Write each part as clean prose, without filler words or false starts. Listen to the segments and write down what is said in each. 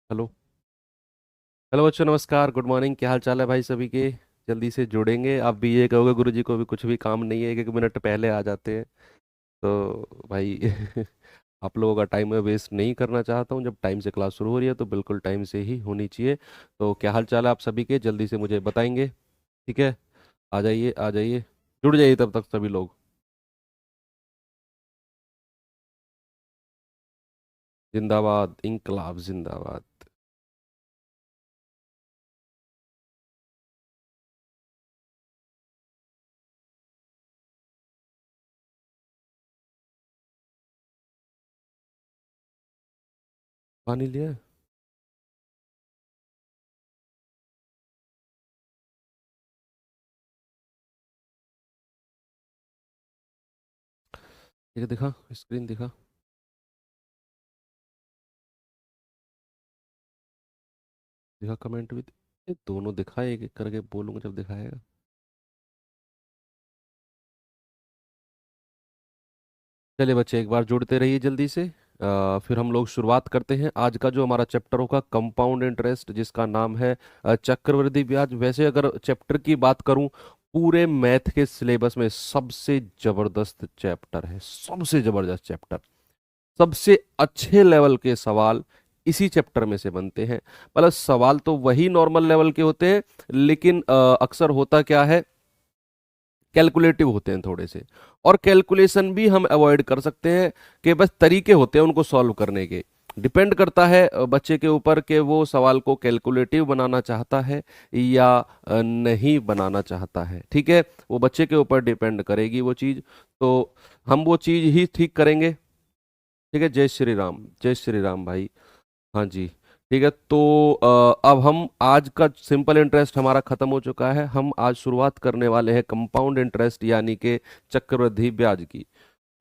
Hello. Hello बच्चों, नमस्कार, good morning. क्या हाल चाल है भाई सभी के? जल्दी से जुड़ेंगे। आप भी ये कहोगे गुरु जी को भी कुछ भी काम नहीं है, 1 1 मिनट पहले आ जाते हैं। तो भाई आप लोगों का टाइम मैं वेस्ट नहीं करना चाहता हूँ। जब टाइम से क्लास शुरू हो रही है तो बिल्कुल टाइम से ही होनी चाहिए। तो क्या हाल चाल है आप सभी के, जल्दी से मुझे बताएंगे। ठीक है, आ जाइए आ जाइए, जुड़ जाइए तब तक सभी लोग। जिंदाबाद, इंकलाब जिंदाबाद। पानी लिया है? ठीक है, दिखा स्क्रीन दिखा। दिखा कमेंट भी। ये दोनों दिखा, एक एक करके बोलूंगा जब दिखाएगा। चलिए बच्चे, एक बार जुड़ते रहिए जल्दी से। फिर हम लोग शुरुआत करते हैं। आज का जो हमारा चैप्टर होगा कंपाउंड इंटरेस्ट, जिसका नाम है चक्रवृद्धि ब्याज। वैसे अगर चैप्टर की बात करूं, पूरे मैथ के सिलेबस में सबसे जबरदस्त चैप्टर है, सबसे जबरदस्त चैप्टर। सबसे अच्छे लेवल के सवाल इसी चैप्टर में से बनते हैं। मतलब सवाल तो वही नॉर्मल लेवल के होते हैं, लेकिन अक्सर होता क्या है, कैलकुलेटिव होते हैं थोड़े से। और कैलकुलेशन भी हम अवॉइड कर सकते हैं, कि बस तरीके होते हैं उनको सॉल्व करने के। डिपेंड करता है बच्चे के ऊपर कि वो सवाल को कैलकुलेटिव बनाना चाहता है या नहीं बनाना चाहता है। ठीक है, वो बच्चे के ऊपर डिपेंड करेगी वो चीज़। तो हम वो चीज़ ही ठीक करेंगे। ठीक है, जय श्री राम, जय श्री राम भाई। हाँ जी। ठीक है, तो अब हम आज का सिंपल इंटरेस्ट हमारा खत्म हो चुका है। हम आज शुरुआत करने वाले हैं कंपाउंड इंटरेस्ट, यानी कि चक्रवृद्धि ब्याज की।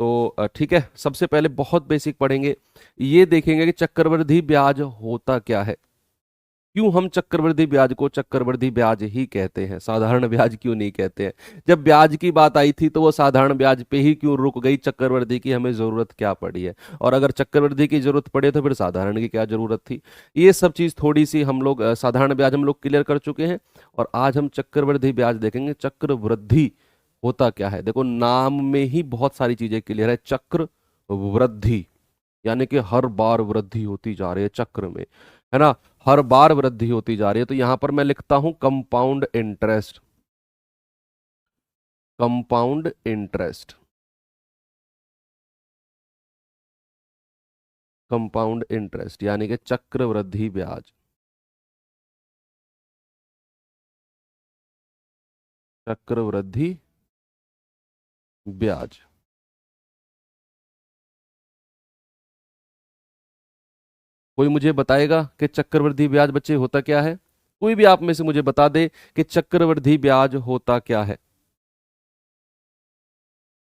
तो ठीक है, सबसे पहले बहुत बेसिक पढ़ेंगे। ये देखेंगे कि चक्रवृद्धि ब्याज होता क्या है, क्यों हम चक्रवृद्धि ब्याज को चक्रवृद्धि ब्याज ही कहते हैं, साधारण ब्याज क्यों नहीं कहते हैं। जब ब्याज की बात आई थी तो वो साधारण ब्याज पे ही क्यों रुक गई, चक्रवृद्धि की हमें जरूरत क्या पड़ी है। और अगर चक्रवृद्धि की जरूरत पड़े तो फिर साधारण की क्या जरूरत थी। ये सब चीज थोड़ी सी हम लोग साधारण ब्याज हम लोग क्लियर कर चुके हैं। और आज हम चक्रवृद्धि ब्याज देखेंगे। चक्रवृद्धि होता क्या है, देखो नाम में ही बहुत सारी चीजें क्लियर है। चक्र वृद्धि, यानी कि हर बार वृद्धि होती जा रही है चक्र में, है ना। हर बार वृद्धि होती जा रही है। तो यहां पर मैं लिखता हूं compound interest. Compound interest, compound interest यानी कि चक्रवृद्धि ब्याज। चक्रवृद्धि ब्याज। कोई मुझे बताएगा कि चक्रवृद्धि ब्याज बच्चे होता क्या है? कोई भी आप में से मुझे बता दे कि चक्रवृद्धि ब्याज होता क्या है।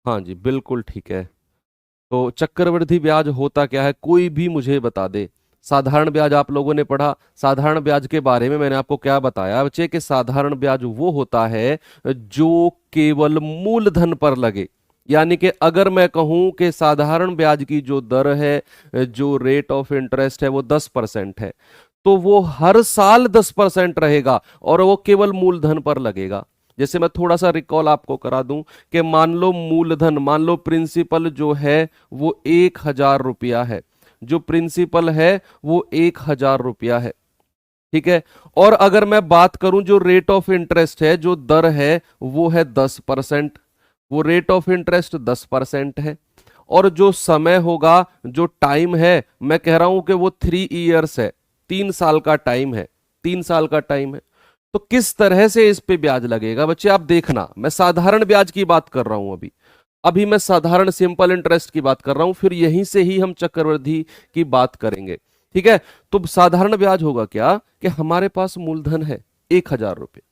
हाँ जी, बिल्कुल ठीक है। तो चक्रवृद्धि ब्याज होता क्या है, कोई भी मुझे बता दे। साधारण ब्याज आप लोगों ने पढ़ा। साधारण ब्याज के बारे में मैंने आपको क्या बताया बच्चे, कि साधारण ब्याज वो होता है जो केवल मूलधन पर लगे। यानी कि अगर मैं कहूं कि साधारण ब्याज की जो दर है, जो रेट ऑफ इंटरेस्ट है, वो 10% है, तो वो हर साल 10% रहेगा और वो केवल मूलधन पर लगेगा। जैसे मैं थोड़ा सा रिकॉल आपको करा दूं, कि मान लो मूलधन, मान लो प्रिंसिपल जो है वो 1,000 रुपया है। जो प्रिंसिपल है वो 1,000 रुपया है। ठीक है। और अगर मैं बात करूं जो रेट ऑफ इंटरेस्ट है, जो दर है, वो है 10%। वो रेट ऑफ इंटरेस्ट 10% है। और जो समय होगा, जो टाइम है, मैं कह रहा हूं कि वो 3 इयर्स है। 3 साल का टाइम है। 3 साल का टाइम है। तो किस तरह से इस पे ब्याज लगेगा बच्चे, आप देखना। मैं साधारण ब्याज की बात कर रहा हूं अभी। अभी मैं साधारण सिंपल इंटरेस्ट की बात कर रहा हूं, फिर यहीं से ही हम चक्रवृद्धि की बात करेंगे। ठीक है। तो साधारण ब्याज होगा क्या, कि हमारे पास मूलधन है 1,000 रुपये,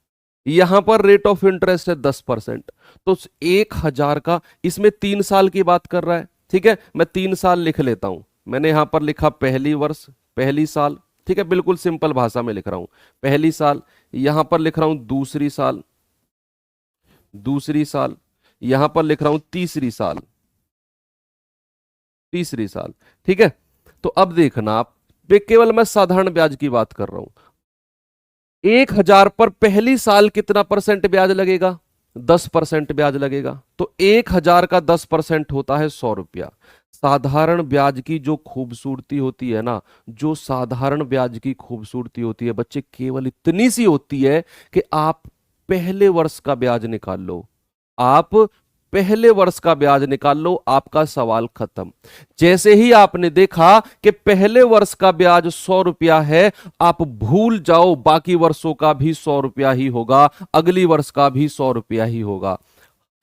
यहां पर रेट ऑफ इंटरेस्ट है 10%। तो 1,000 का, इसमें 3 साल की बात कर रहा है। ठीक है, मैं 3 साल लिख लेता हूं। मैंने यहां पर लिखा पहली वर्ष, पहली साल। ठीक है, बिल्कुल सिंपल भाषा में लिख रहा हूं, पहली साल। यहां पर लिख रहा हूं दूसरी साल, दूसरी साल। यहां पर लिख रहा हूं तीसरी साल, तीसरी साल। ठीक है। तो अब देखना आप, केवल मैं साधारण ब्याज की बात कर रहा हूं। 1,000 पर पहली साल कितना परसेंट ब्याज लगेगा? 10% ब्याज लगेगा। तो 1,000 का 10% होता है 100 रुपया। साधारण ब्याज की जो खूबसूरती होती है ना, जो साधारण ब्याज की खूबसूरती होती है बच्चे, केवल इतनी सी होती है कि आप पहले वर्ष का ब्याज निकाल लो, आप पहले वर्ष का ब्याज निकाल लो, आपका सवाल खत्म। जैसे ही आपने देखा कि पहले वर्ष का ब्याज 100 रुपया है, आप भूल जाओ बाकी वर्षों का भी 100 रुपया ही होगा, अगली वर्ष का भी 100 रुपया ही होगा,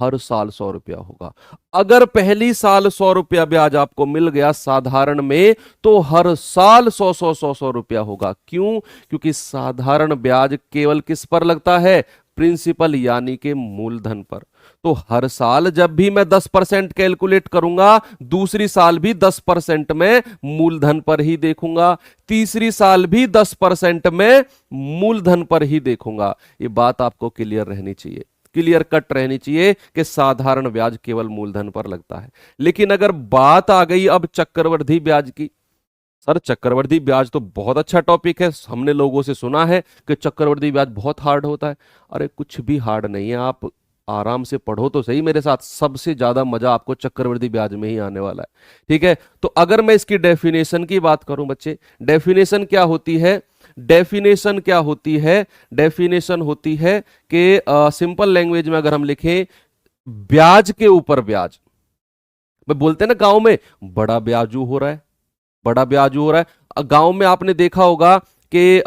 हर साल 100 रुपया होगा। अगर पहली साल 100 रुपया ब्याज आपको मिल गया साधारण में, तो हर साल 100 रुपया होगा। क्यों? क्योंकि साधारण ब्याज केवल किस पर लगता है? प्रिंसिपल यानी के मूलधन पर। तो हर साल जब भी मैं 10% कैलकुलेट करूंगा, दूसरी साल भी 10% में मूलधन पर ही देखूंगा, तीसरी साल भी 10% में मूलधन पर ही देखूंगा। ये बात आपको क्लियर रहनी चाहिए, क्लियर कट रहनी चाहिए कि साधारण ब्याज केवल मूलधन पर लगता है। लेकिन अगर बात आ गई अब चक्रवृद्धि ब्याज की, सर चक्रवृद्धि ब्याज तो बहुत अच्छा टॉपिक है, हमने लोगों से सुना है कि चक्रवृद्धि ब्याज बहुत हार्ड होता है। अरे कुछ भी हार्ड नहीं है, आप आराम से पढ़ो तो सही मेरे साथ, सबसे ज्यादा मजा आपको चक्रवृद्धि ब्याज में ही आने वाला है। ठीक है, तो अगर मैं इसकी डेफिनेशन की बात करूं बच्चे, डेफिनेशन क्या होती है? डेफिनेशन क्या होती है? डेफिनेशन होती है कि सिंपल लैंग्वेज में अगर हम लिखें, ब्याज के ऊपर ब्याज। मैं बोलते हैं ना गांव में, बड़ा ब्याजू हो रहा है, बड़ा ब्याजू हो रहा है। गांव में आपने देखा होगा कि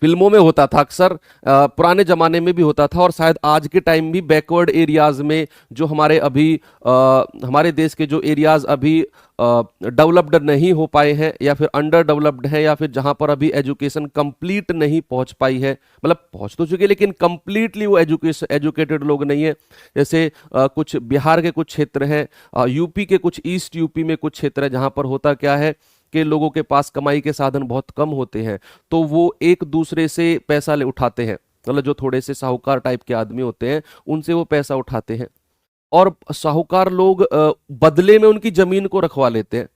फिल्मों में होता था अक्सर, पुराने जमाने में भी होता था, और शायद आज के टाइम भी बैकवर्ड एरियाज में, जो हमारे अभी हमारे देश के जो एरियाज अभी डेवलप्ड नहीं हो पाए हैं, या फिर अंडर डेवलप्ड हैं, या फिर जहां पर अभी एजुकेशन कंप्लीट नहीं पहुंच पाई है, मतलब पहुंच तो चुकी है लेकिन कंप्लीटली वो एजुकेटेड लोग नहीं है। जैसे कुछ बिहार के कुछ क्षेत्र हैं, यूपी के कुछ, ईस्ट यूपी में कुछ क्षेत्र है, जहां पर होता क्या है कि लोगों के पास कमाई के साधन बहुत कम होते हैं, तो वो एक दूसरे से पैसा ले उठाते हैं, मतलब जो थोड़े से साहूकार टाइप के आदमी होते हैं उनसे वो पैसा उठाते हैं, और साहूकार लोग बदले में उनकी जमीन को रखवा लेते हैं,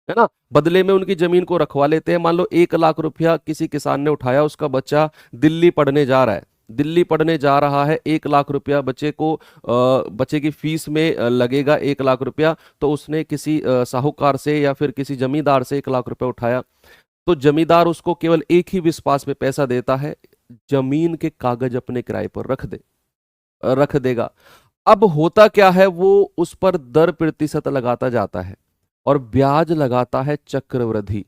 है ना, बदले में उनकी जमीन को रखवा लेते हैं। मान लो 1 लाख रुपया किसी किसान ने उठाया, उसका बच्चा दिल्ली पढ़ने जा रहा है, दिल्ली पढ़ने जा रहा है, 1 लाख रुपया बच्चे को बच्चे की फीस में लगेगा 1 लाख रुपया, तो उसने किसी साहूकार से या फिर किसी जमींदार से 1 लाख रुपया उठाया, तो जमींदार उसको केवल एक ही विश्वास में पैसा देता है, जमीन के कागज अपने किराए पर रख देगा। अब होता क्या है, वो उस पर दर प्रतिशत लगाता जाता है और ब्याज लगाता है चक्रवृद्धि।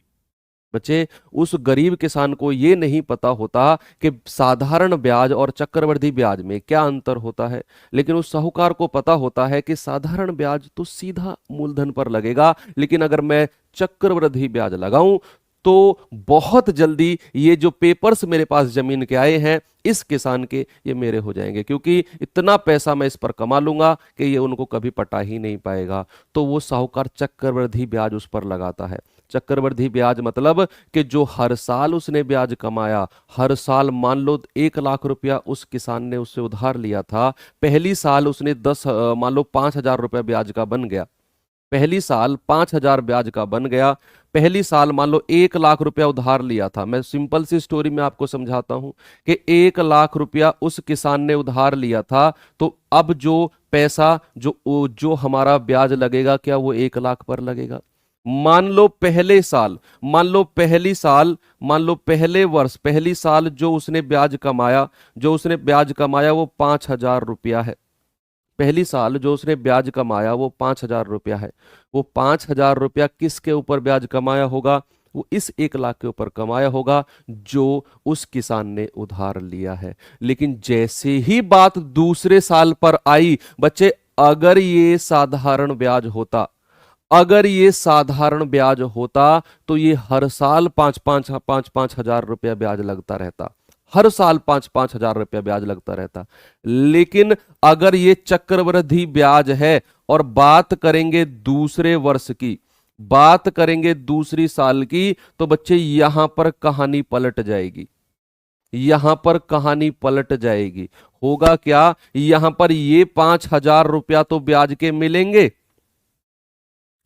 बच्चे, उस गरीब किसान को ये नहीं पता होता कि साधारण ब्याज और चक्रवृद्धि ब्याज में क्या अंतर होता है, लेकिन उस साहूकार को पता होता है कि साधारण ब्याज तो सीधा मूलधन पर लगेगा, लेकिन अगर मैं चक्रवृद्धि ब्याज लगाऊं तो बहुत जल्दी ये जो पेपर्स मेरे पास जमीन के आए हैं इस किसान के, ये मेरे हो जाएंगे, क्योंकि इतना पैसा मैं इस पर कमा लूंगा कि ये उनको कभी पटा ही नहीं पाएगा। तो वो साहूकार चक्रवृद्धि ब्याज उस पर लगाता है। चक्रवृद्धि ब्याज मतलब कि जो हर साल उसने ब्याज कमाया, हर साल मान लो 1 लाख रुपया उस किसान ने उससे उधार लिया था, पहली साल उसने मान लो 5,000 रुपया ब्याज का बन गया, पहली साल 5,000 ब्याज का बन गया, पहली साल मान लो 1 लाख रुपया उधार लिया था। मैं सिंपल सी स्टोरी में आपको समझाता हूं कि 1 लाख रुपया उस किसान ने उधार लिया था, तो अब जो पैसा जो जो हमारा ब्याज लगेगा, क्या वो 1 लाख पर लगेगा? मान लो पहले साल, मान लो पहली साल, मान लो पहले वर्ष, पहली साल जो उसने ब्याज कमाया, जो उसने ब्याज कमाया वो 5,000 रुपया है। पहली साल जो उसने ब्याज कमाया वो 5,000 रुपया है। वो 5,000 रुपया किसके ऊपर ब्याज कमाया होगा? वो इस 1 लाख के ऊपर कमाया होगा जो उस किसान ने उधार लिया है। लेकिन जैसे ही बात दूसरे साल पर आई बच्चे, अगर ये साधारण ब्याज होता, अगर ये साधारण ब्याज होता तो ये हर साल 5,000 रुपया ब्याज लगता रहता, हर साल 5,000 रुपया ब्याज लगता रहता। लेकिन अगर ये चक्रवृद्धि ब्याज है और बात करेंगे दूसरे वर्ष की, बात करेंगे दूसरी साल की, तो बच्चे यहां पर कहानी पलट जाएगी, यहां पर कहानी पलट जाएगी। होगा क्या, यहां पर ये 5,000 रुपया तो ब्याज के मिलेंगे,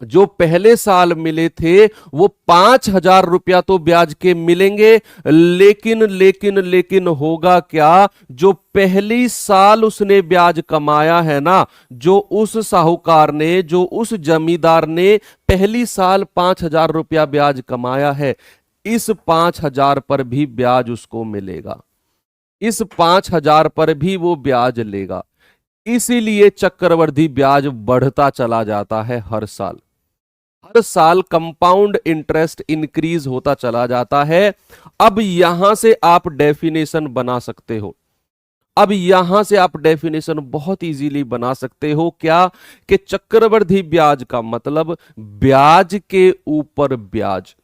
जो पहले साल मिले थे वो 5,000 रुपया तो ब्याज के मिलेंगे, लेकिन लेकिन लेकिन होगा क्या, जो पहली साल उसने ब्याज कमाया है ना, जो उस साहूकार ने, जो उस जमींदार ने पहली साल 5,000 रुपया ब्याज कमाया है, इस 5,000 पर भी ब्याज उसको मिलेगा, इस 5,000 पर भी वो ब्याज लेगा। इसीलिए चक्रवृद्धि ब्याज बढ़ता चला जाता है हर साल, हर साल कंपाउंड इंटरेस्ट इंक्रीज होता चला जाता है। अब यहां से आप डेफिनेशन बना सकते हो, अब यहां से आप डेफिनेशन बहुत इजीली बना सकते हो, क्या, कि चक्रवृद्धि ब्याज का मतलब ब्याज के ऊपर ब्याज।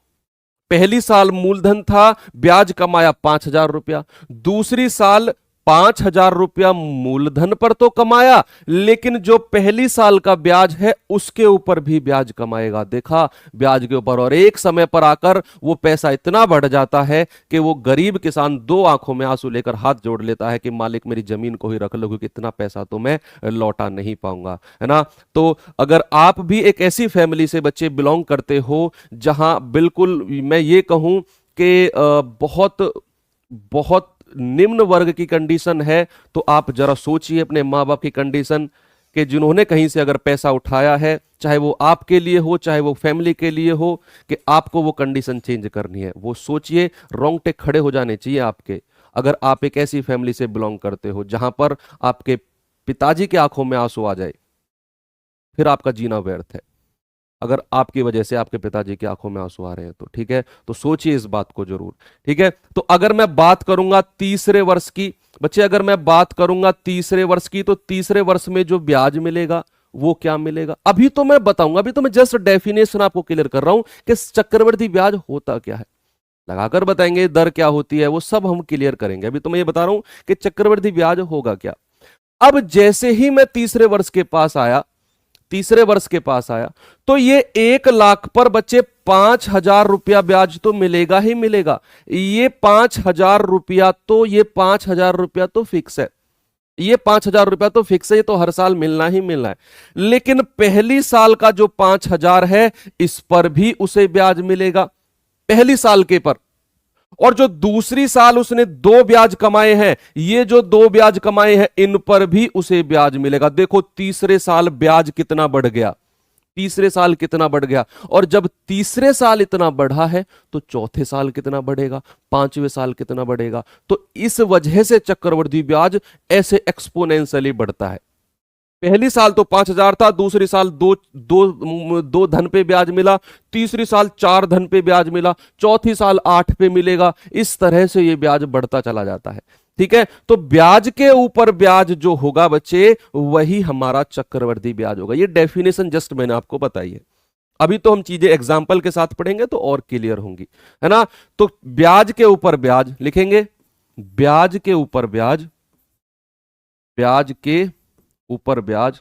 पहली साल मूलधन था, ब्याज कमाया 5,000 रुपया, दूसरी साल 5,000 रुपया मूलधन पर तो कमाया, लेकिन जो पहली साल का ब्याज है उसके ऊपर भी ब्याज कमाएगा, देखा, ब्याज के ऊपर। और एक समय पर आकर वो पैसा इतना बढ़ जाता है कि वो गरीब किसान दो आंखों में आंसू लेकर हाथ जोड़ लेता है कि मालिक मेरी जमीन को ही रख लो, क्योंकि इतना पैसा तो मैं लौटा नहीं पाऊंगा, है ना। तो अगर आप भी एक ऐसी फैमिली से बच्चे बिलोंग करते हो जहां बिल्कुल मैं ये कहूं कि बहुत बहुत निम्न वर्ग की कंडीशन है, तो आप जरा सोचिए अपने माँ बाप की कंडीशन, कि जिन्होंने कहीं से अगर पैसा उठाया है, चाहे वो आपके लिए हो चाहे वो फैमिली के लिए हो, कि आपको वो कंडीशन चेंज करनी है, वो सोचिए, रोंगटे खड़े हो जाने चाहिए आपके, अगर आप एक ऐसी फैमिली से बिलोंग करते हो जहां पर आपके पिताजी की आंखों में आंसू आ जाए, फिर आपका जीना व्यर्थ है। अगर आपकी वजह से आपके पिताजी की आंखों में आंसू आ रहे हैं तो ठीक है, तो सोचिए इस बात को जरूर, ठीक है। तो अगर मैं बात करूंगा तीसरे वर्ष की, बच्चे अगर मैं बात करूंगा तीसरे वर्ष की, तो तीसरे वर्ष में जो ब्याज मिलेगा वो क्या मिलेगा, अभी तो मैं बताऊंगा, अभी तो मैं जस्ट डेफिनेशन आपको क्लियर कर रहा हूं कि चक्रवृद्धि ब्याज होता क्या है, लगाकर बताएंगे दर क्या होती है, वो सब हम क्लियर करेंगे, अभी तो मैं ये बता रहा हूं कि चक्रवृद्धि ब्याज होगा क्या। अब जैसे ही मैं तीसरे वर्ष के पास आया, तीसरे वर्ष के पास आया, तो ये 1 लाख पर बच्चे 5,000 रुपया ब्याज तो मिलेगा ही मिलेगा, ये 5,000 रुपया तो, ये 5,000 रुपया तो फिक्स है, ये 5,000 रुपया तो फिक्स है, ये तो हर साल मिलना ही मिलना है। लेकिन पहली साल का जो 5,000 है, इस पर भी उसे ब्याज मिलेगा, पहली साल के पर। और जो दूसरी साल उसने 2 ब्याज कमाए हैं, ये जो 2 ब्याज कमाए हैं, इन पर भी उसे ब्याज मिलेगा। देखो तीसरे साल ब्याज कितना बढ़ गया, तीसरे साल कितना बढ़ गया, और जब तीसरे साल इतना बढ़ा है तो चौथे साल कितना बढ़ेगा, पांचवें साल कितना बढ़ेगा। तो इस वजह से चक्रवृद्धि ब्याज ऐसे एक्सपोनेंशियली बढ़ता है। पहली साल तो 5,000 था, दूसरी साल दो धन पे ब्याज मिला, तीसरी साल 4 धन पे ब्याज मिला, चौथी साल 8 पे मिलेगा, इस तरह से ये ब्याज बढ़ता चला जाता है, ठीक है। तो ब्याज के ऊपर ब्याज जो होगा बच्चे, वही हमारा चक्रवृद्धि ब्याज होगा। ये डेफिनेशन जस्ट मैंने आपको बताई है, अभी तो हम चीजें एग्जाम्पल के साथ पढ़ेंगे तो और क्लियर होंगी, है ना। तो ब्याज के ऊपर ब्याज लिखेंगे, ब्याज के ऊपर ब्याज, ब्याज के ऊपर ब्याज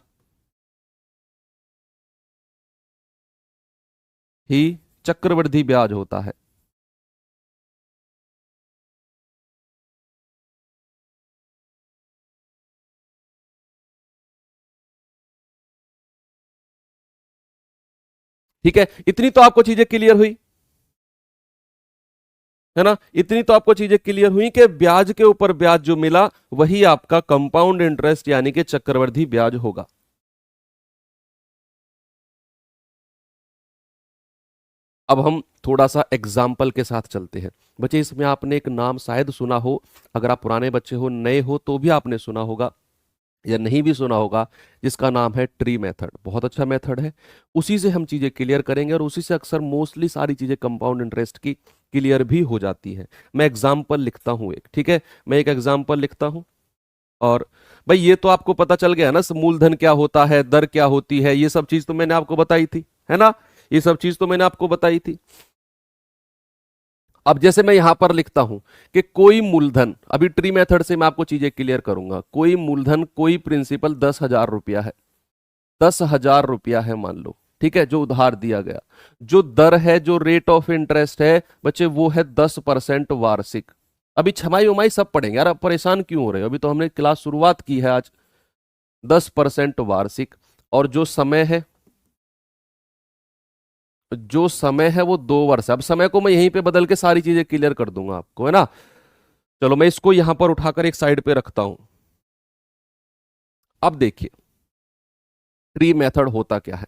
ही चक्रवृद्धि ब्याज होता है। ठीक है, इतनी तो आपको चीजें क्लियर हुई, है ना, इतनी तो आपको चीजें क्लियर हुई कि ब्याज के ऊपर ब्याज जो मिला वही आपका कंपाउंड इंटरेस्ट यानी कि चक्रवृद्धि ब्याज होगा। अब हम थोड़ा सा एग्जाम्पल के साथ चलते हैं बच्चे, इसमें आपने एक नाम शायद सुना हो, अगर आप पुराने बच्चे हो, नए हो तो भी आपने सुना होगा या नहीं भी सुना होगा, जिसका नाम है ट्री मेथड। बहुत अच्छा मेथड है, उसी से हम चीजें क्लियर करेंगे और उसी से अक्सर मोस्टली सारी चीजें कंपाउंड इंटरेस्ट की क्लियर भी हो जाती है। मैं एग्जाम्पल लिखता हूं एक, ठीक है, मैं एक एग्जाम्पल लिखता हूं। और भाई ये तो आपको पता चल गया ना, मूलधन क्या होता है, दर क्या होती है, ये सब चीज तो मैंने आपको बताई थी, है ना, ये सब चीज तो मैंने आपको बताई थी। अब जैसे मैं यहां पर लिखता हूं कि कोई मूलधन, अभी ट्री मेथड से मैं आपको चीजें क्लियर करूंगा, कोई मूलधन, कोई प्रिंसिपल 10,000 रुपया है, 10,000 रुपया है मान लो, ठीक है, जो उधार दिया गया। जो दर है, जो रेट ऑफ इंटरेस्ट है बच्चे, वो है 10% वार्षिक। अभी छमाई उमाई सब पढ़ेंगे यार, अब परेशान क्यों हो रहे हो, अभी तो हमने क्लास शुरुआत की है आज। 10% वार्षिक, और जो समय है जो समय है वो 2 वर्ष है। अब समय को मैं यहीं पे बदल के सारी चीजें क्लियर कर दूंगा आपको, है ना। चलो मैं इसको यहां पर उठाकर एक साइड पे रखता हूं। अब देखिए ट्री मेथड होता क्या है।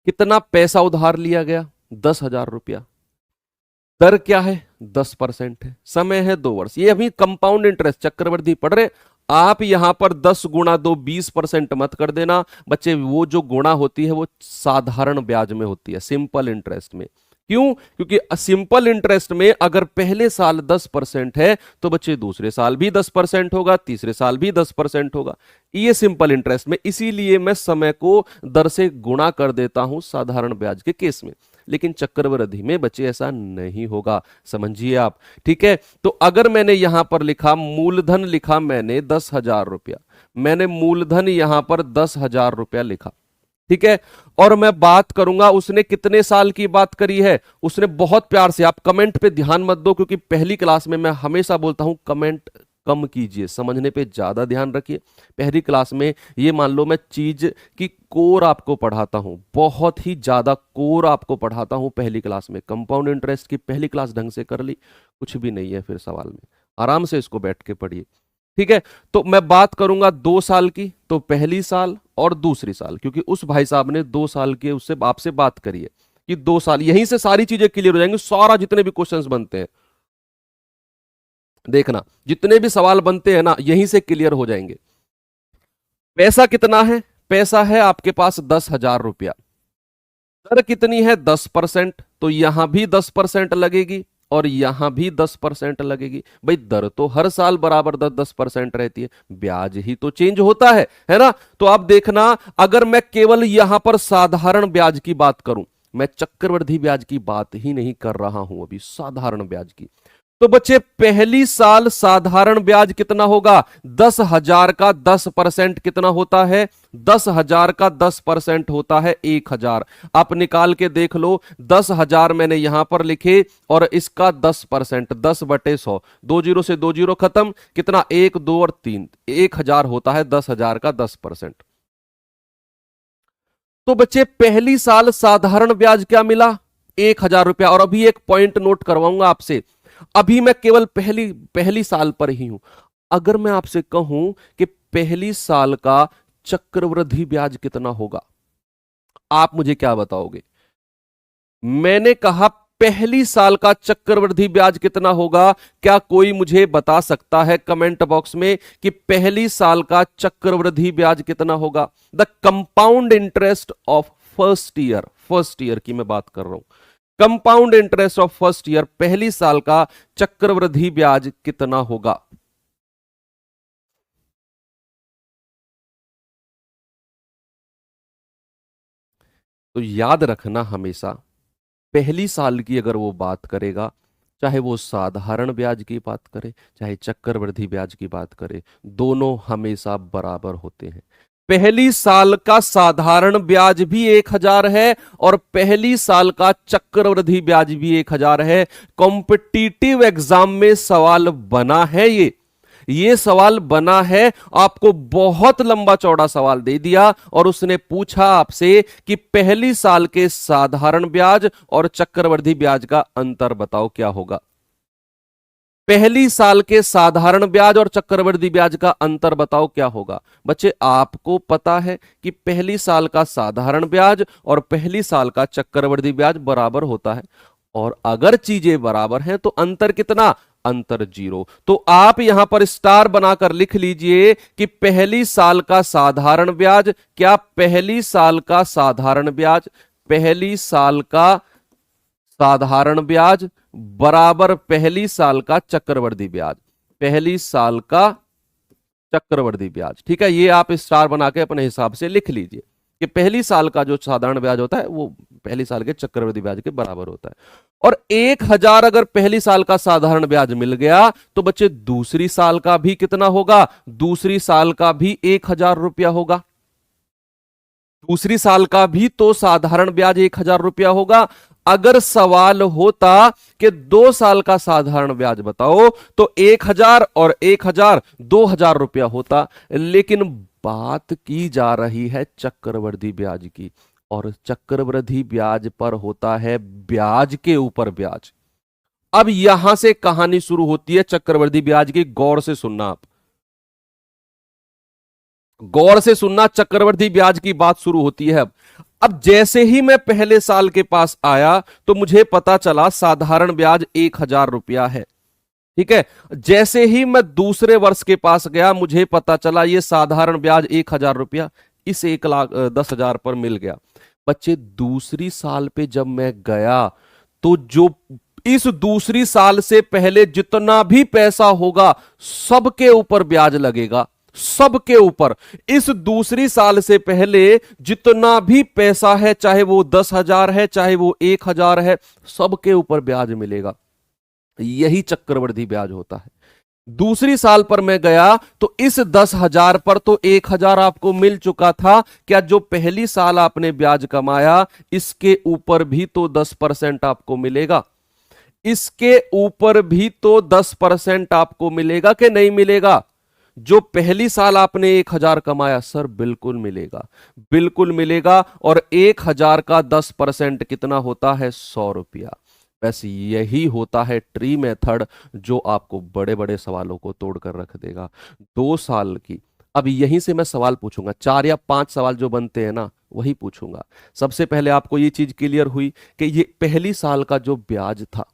कितना पैसा उधार लिया गया? 10,000 रुपया। दर क्या है? 10% है। समय है 2 वर्ष। ये अभी कंपाउंड इंटरेस्ट चक्रवृद्धि पढ़ रहे। आप यहां पर 10 × 2 20% मत कर देना बच्चे। वो जो गुणा होती है वो साधारण ब्याज में होती है, सिंपल इंटरेस्ट में। क्यों? क्योंकि सिंपल इंटरेस्ट में अगर पहले साल 10% है तो बच्चे दूसरे साल भी 10% होगा, तीसरे साल भी 10% होगा। ये सिंपल इंटरेस्ट में, इसीलिए मैं समय को दर से गुणा कर देता हूं साधारण ब्याज के केस में। लेकिन चक्रवृद्धि में बच्चे ऐसा नहीं होगा, समझिए आप। ठीक है, तो अगर मैंने यहां पर लिखा मूलधन, लिखा मैंने 10,000 रुपया, मैंने मूलधन यहां पर 10,000 रुपया लिखा, ठीक है। और मैं बात करूंगा उसने कितने साल की बात करी है। उसने बहुत प्यार से, आप कमेंट पे ध्यान मत दो क्योंकि पहली क्लास में मैं हमेशा बोलता हूं कमेंट कम कीजिए, समझने पे ज्यादा ध्यान रखिए। पहली क्लास में ये मान लो मैं चीज की कोर आपको पढ़ाता हूं, बहुत ही ज्यादा कोर आपको पढ़ाता हूं पहली क्लास में। कंपाउंड इंटरेस्ट की पहली क्लास ढंग से कर ली, कुछ भी नहीं है फिर सवाल में। आराम से इसको बैठ के पढ़िए, ठीक है। तो मैं बात करूंगा 2 साल की, तो पहली साल और दूसरी साल, क्योंकि उस भाई साहब ने 2 साल के उससे आपसे बात करी है कि 2 साल, यहीं से सारी चीजें क्लियर हो जाएंगी। सारा जितने भी क्वेश्चंस बनते हैं, देखना जितने भी सवाल बनते हैं ना यहीं से क्लियर हो जाएंगे। पैसा कितना है? पैसा है आपके पास 10,000 रुपया। दर कितनी है? 10%, तो यहां भी 10% लगेगी और यहां भी 10% लगेगी। भाई दर तो हर साल बराबर 10-10% रहती है, ब्याज ही तो चेंज होता है ना। तो आप देखना, अगर मैं केवल यहां पर साधारण ब्याज की बात करूं, मैं चक्रवृद्धि ब्याज की बात ही नहीं कर रहा हूं अभी, साधारण ब्याज की, तो बच्चे पहली साल साधारण ब्याज कितना होगा? 10,000 का 10% कितना होता है? 10,000 का 10% होता है 1,000। आप निकाल के देख लो, 10,000 मैंने यहां पर लिखे और इसका 10%, 10/100, 2 जीरो से 2 जीरो खत्म, कितना? 1 2 और 3, 1,000 होता है 10,000 का 10%। तो बच्चे पहली साल साधारण ब्याज क्या मिला? 1,000 रुपया। और अभी एक पॉइंट नोट करवाऊंगा आपसे, अभी मैं केवल पहली पहली साल पर ही हूं। अगर मैं आपसे कहूं कि पहली साल का चक्रवृद्धि ब्याज कितना होगा, आप मुझे क्या बताओगे? मैंने कहा पहली साल का चक्रवृद्धि ब्याज कितना होगा? क्या कोई मुझे बता सकता है कमेंट बॉक्स में कि पहली साल का चक्रवृद्धि ब्याज कितना होगा? The compound interest of first year, first year की मैं बात कर रहा हूं। Compound interest of first year, पहली साल का चक्रवृद्धि ब्याज कितना होगा? तो याद रखना हमेशा, पहली साल की अगर वो बात करेगा, चाहे वो साधारण ब्याज की बात करे चाहे चक्रवृद्धि ब्याज की बात करे, दोनों हमेशा बराबर होते हैं। पहली साल का साधारण ब्याज भी 1,000 है और पहली साल का चक्रवृद्धि ब्याज भी 1,000 है। कॉम्पिटिटिव एग्जाम में सवाल बना है, ये सवाल बना है। आपको बहुत लंबा चौड़ा सवाल दे दिया और उसने पूछा आपसे कि पहली साल के साधारण ब्याज और चक्रवृद्धि ब्याज का अंतर बताओ क्या होगा। पहली साल के साधारण ब्याज और चक्रवृद्धि ब्याज का अंतर बताओ क्या होगा। बच्चे आपको पता है कि पहली साल का साधारण ब्याज और पहली साल का चक्रवृद्धि ब्याज बराबर होता है, और अगर चीजें बराबर हैं तो अंतर कितना? अंतर 0। तो आप यहां पर स्टार बनाकर लिख लीजिए कि पहली साल का साधारण ब्याज, क्या पहली साल का साधारण ब्याज, पहली साल का साधारण ब्याज बराबर पहली साल का चक्रवृद्धि ब्याज, पहली साल का चक्रवृद्धि ब्याज। ठीक है, ये आप स्टार बना के अपने हिसाब से लिख लीजिए कि पहली साल का जो साधारण ब्याज होता है वो पहली साल के चक्रवृद्धि ब्याज के बराबर होता है। और 1,000 अगर पहली साल का साधारण ब्याज मिल गया तो बच्चे दूसरी साल का भी कितना होगा? दूसरी साल का भी 1,000 रुपया होगा। दूसरी साल का भी तो साधारण ब्याज 1,000 रुपया होगा। अगर सवाल होता कि 2 साल का साधारण ब्याज बताओ तो 1,000 और 1,000 2,000 रुपया होता। लेकिन बात की जा रही है चक्रवृद्धि ब्याज की, और चक्रवृद्धि ब्याज पर होता है ब्याज के ऊपर ब्याज। अब यहां से कहानी शुरू होती है चक्रवृद्धि ब्याज की। गौर से सुनना, आप गौर से सुनना, चक्रवृद्धि ब्याज की बात शुरू होती है। अब जैसे ही मैं पहले साल के पास आया तो मुझे पता चला साधारण ब्याज 1,000 रुपया है। ठीक है। जैसे ही मैं दूसरे वर्ष के पास गया मुझे पता चला ये साधारण ब्याज 1,000 रुपया इस 1,10,000 पर मिल गया। बच्चे दूसरी साल पे जब मैं गया तो जो इस दूसरी साल से पहले जितना भी पैसा होगा सबके ऊपर ब्याज लगेगा, सबके ऊपर। इस दूसरी साल से पहले जितना भी पैसा है, चाहे वो 10,000 है चाहे वो 1,000 है, सबके ऊपर ब्याज मिलेगा। यही चक्रवृद्धि ब्याज होता है। दूसरी साल पर मैं गया तो इस 10,000 पर तो 1,000 आपको मिल चुका था। क्या जो पहली साल आपने ब्याज कमाया इसके ऊपर भी तो 10% आपको मिलेगा? इसके ऊपर भी तो 10% आपको मिलेगा कि नहीं मिलेगा? जो पहली साल आपने 1,000 कमाया, सर बिल्कुल मिलेगा, बिल्कुल मिलेगा। और 1,000 का 10% कितना होता है? 100 रुपया। बस यही होता है ट्री मेथड जो आपको बड़े बड़े सवालों को तोड़कर रख देगा। 2 साल की, अब यहीं से मैं सवाल पूछूंगा, 4 या 5 सवाल जो बनते हैं ना वही पूछूंगा। सबसे पहले आपको ये चीज क्लियर हुई कि ये पहली साल का जो ब्याज था,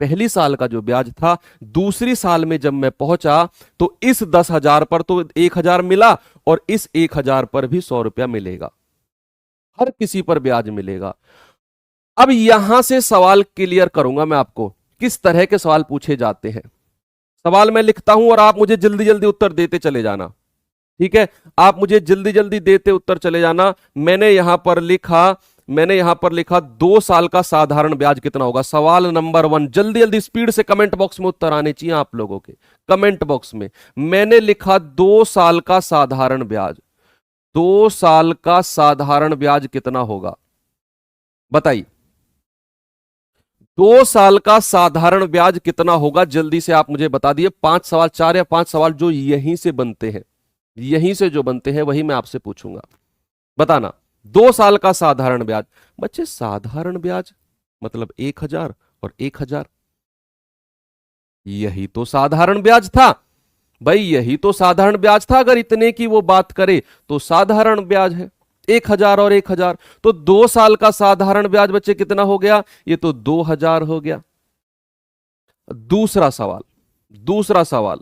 पहली साल का जो ब्याज था, दूसरी साल में जब मैं पहुंचा तो इस 10,000 पर तो 1,000 मिला और इस 1,000 पर भी 100 रुपया मिलेगा। हर किसी पर ब्याज मिलेगा। अब यहां से सवाल क्लियर करूंगा मैं आपको किस तरह के सवाल पूछे जाते हैं। सवाल मैं लिखता हूं और आप मुझे जल्दी जल्दी उत्तर देते चले जाना। ठीक है, आप मुझे जल्दी जल्दी देते उत्तर चले जाना। मैंने यहां पर लिखा 2 साल का साधारण ब्याज कितना होगा। सवाल नंबर 1, जल्दी जल्दी स्पीड से कमेंट बॉक्स में उत्तर आने चाहिए आप लोगों के। कमेंट बॉक्स में मैंने लिखा 2 साल का साधारण ब्याज। 2 साल का साधारण ब्याज कितना होगा बताइए। 2 साल का साधारण ब्याज कितना होगा जल्दी से आप मुझे बता दिए। 5 सवाल, 4 या 5 सवाल जो यहीं से बनते हैं, यहीं से जो बनते हैं वही मैं आपसे पूछूंगा। बताना 2 साल का साधारण ब्याज। बच्चे साधारण ब्याज मतलब 1,000 और 1,000, यही तो साधारण ब्याज था भाई, यही तो साधारण ब्याज था। अगर इतने की वो बात करे तो साधारण ब्याज है 1,000 और 1,000। तो 2 साल का साधारण ब्याज बच्चे कितना हो गया? ये तो 2,000 हो गया। दूसरा सवाल, दूसरा सवाल,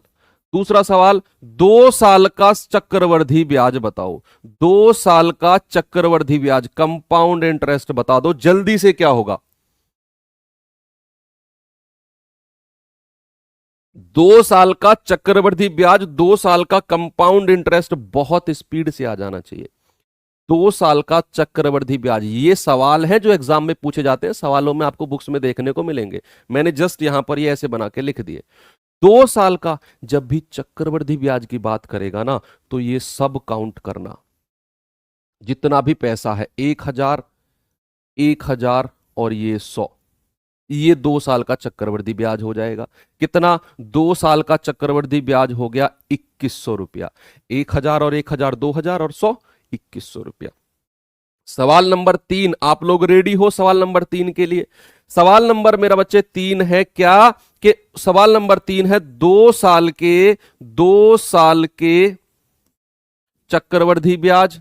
दूसरा सवाल, 2 साल का चक्रवृद्धि ब्याज बताओ। 2 साल का चक्रवृद्धि ब्याज, कंपाउंड इंटरेस्ट बता दो जल्दी से, क्या होगा? 2 साल का चक्रवृद्धि ब्याज, 2 साल का कंपाउंड इंटरेस्ट, बहुत स्पीड से आ जाना चाहिए। 2 साल का चक्रवृद्धि ब्याज, ये सवाल है जो एग्जाम में पूछे जाते हैं, सवालों में आपको बुक्स में देखने को मिलेंगे। मैंने जस्ट यहां पर ये ऐसे बना के लिख दिए। 2 साल का, जब भी चक्रवृद्धि ब्याज की बात करेगा ना तो ये सब काउंट करना, जितना भी पैसा है, 1,000, 1,000 और ये 100, ये 2 साल का चक्रवृद्धि ब्याज हो जाएगा। कितना? 2 साल का चक्रवृद्धि ब्याज हो गया 2,100 रुपया। 1,000 और 1,000, 2,000 और 100, 2,100 रुपया। सवाल नंबर 3, आप लोग रेडी हो सवाल नंबर 3 के लिए? सवाल नंबर मेरा बच्चे 3 है क्या कि सवाल नंबर 3 है 2 साल के चक्रवृद्धि ब्याज,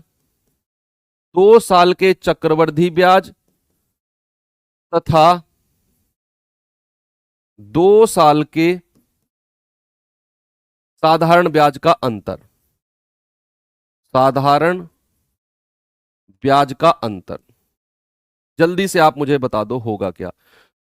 2 साल के चक्रवृद्धि ब्याज तथा 2 साल के साधारण ब्याज का अंतर, साधारण ब्याज का अंतर। जल्दी से आप मुझे बता दो होगा क्या।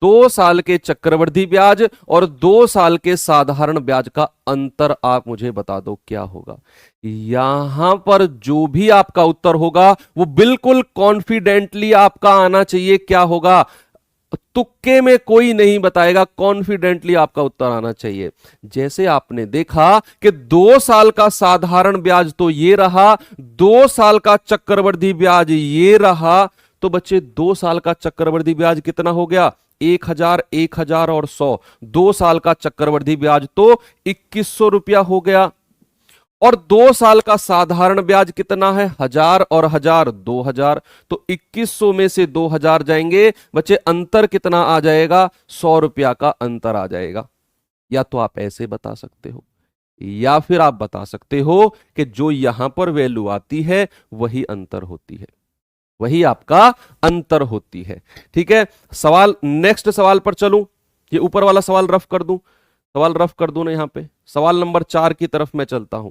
2 साल के चक्रवृद्धि ब्याज और 2 साल के साधारण ब्याज का अंतर आप मुझे बता दो क्या होगा। यहां पर जो भी आपका उत्तर होगा वो बिल्कुल कॉन्फिडेंटली आपका आना चाहिए। क्या होगा? तुक्के में कोई नहीं बताएगा, कॉन्फिडेंटली आपका उत्तर आना चाहिए। जैसे आपने देखा कि 2 साल का साधारण ब्याज तो ये रहा, 2 साल का चक्रवृद्धि ब्याज ये रहा, तो बच्चे 2 साल का चक्रवृद्धि ब्याज कितना हो गया? 1,000, 1,000 और 100। 2 साल का चक्रवृद्धि ब्याज तो 2,100 रुपया हो गया। और 2 साल का साधारण ब्याज कितना है, 1000 और 1000 2000, तो 2100 में से 2000 जाएंगे बच्चे, अंतर कितना आ जाएगा, 100 रुपया का अंतर आ जाएगा। या तो आप ऐसे बता सकते हो, या फिर आप बता सकते हो कि जो यहां पर वैल्यू आती है वही अंतर होती है, वही आपका अंतर होती है। ठीक है, सवाल, नेक्स्ट सवाल पर चलूं, ये ऊपर वाला सवाल रफ कर दूं, सवाल रफ कर दूं ना यहां पे, सवाल नंबर 4 की तरफ मैं चलता हूं,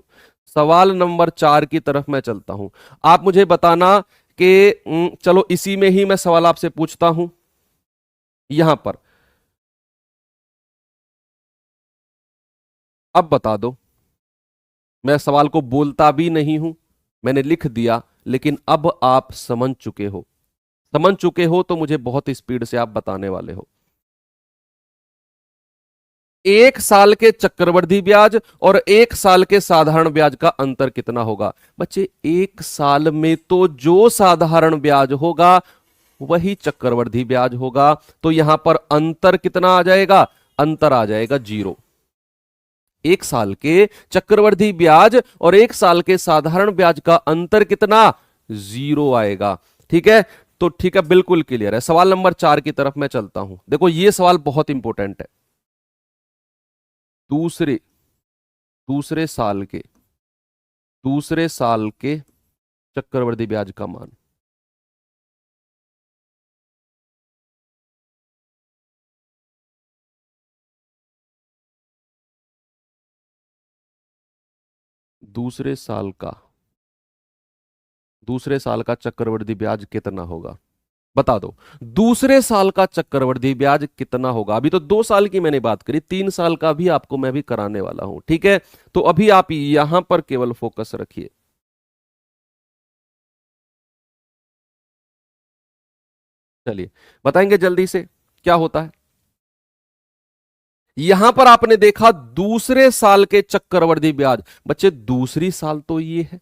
सवाल नंबर 4 की तरफ मैं चलता हूं। आप मुझे बताना कि चलो इसी में ही मैं सवाल आपसे पूछता हूं, यहां पर अब बता दो, मैं सवाल को बोलता भी नहीं हूं, मैंने लिख दिया, लेकिन अब आप समझ चुके हो, समझ चुके हो तो मुझे बहुत स्पीड से आप बताने वाले हो। 1 साल के चक्रवृद्धि ब्याज और 1 साल के साधारण ब्याज का अंतर कितना होगा। बच्चे 1 साल में तो जो साधारण ब्याज होगा वही चक्रवृद्धि ब्याज होगा, तो यहां पर अंतर कितना आ जाएगा, अंतर आ जाएगा 0। 1 साल के चक्रवृद्धि ब्याज और 1 साल के साधारण ब्याज का अंतर कितना, 0 आएगा। ठीक है, तो ठीक है, बिल्कुल क्लियर है। सवाल नंबर 4 की तरफ मैं चलता हूं, देखो ये सवाल बहुत इंपॉर्टेंट है। दूसरे दूसरे साल के दूसरे साल के चक्रवृद्धि ब्याज का मान, दूसरे साल का दूसरे साल का चक्रवृद्धि ब्याज कितना होगा, बता दो। दूसरे साल का चक्रवृद्धि ब्याज कितना होगा, अभी तो 2 साल की मैंने बात करी, 3 साल का भी आपको मैं भी कराने वाला हूं। ठीक है, तो अभी आप यहां पर केवल फोकस रखिए। चलिए बताएंगे जल्दी से क्या होता है। यहां पर आपने देखा दूसरे साल के चक्रवृद्धि ब्याज, बच्चे दूसरी साल तो ये है,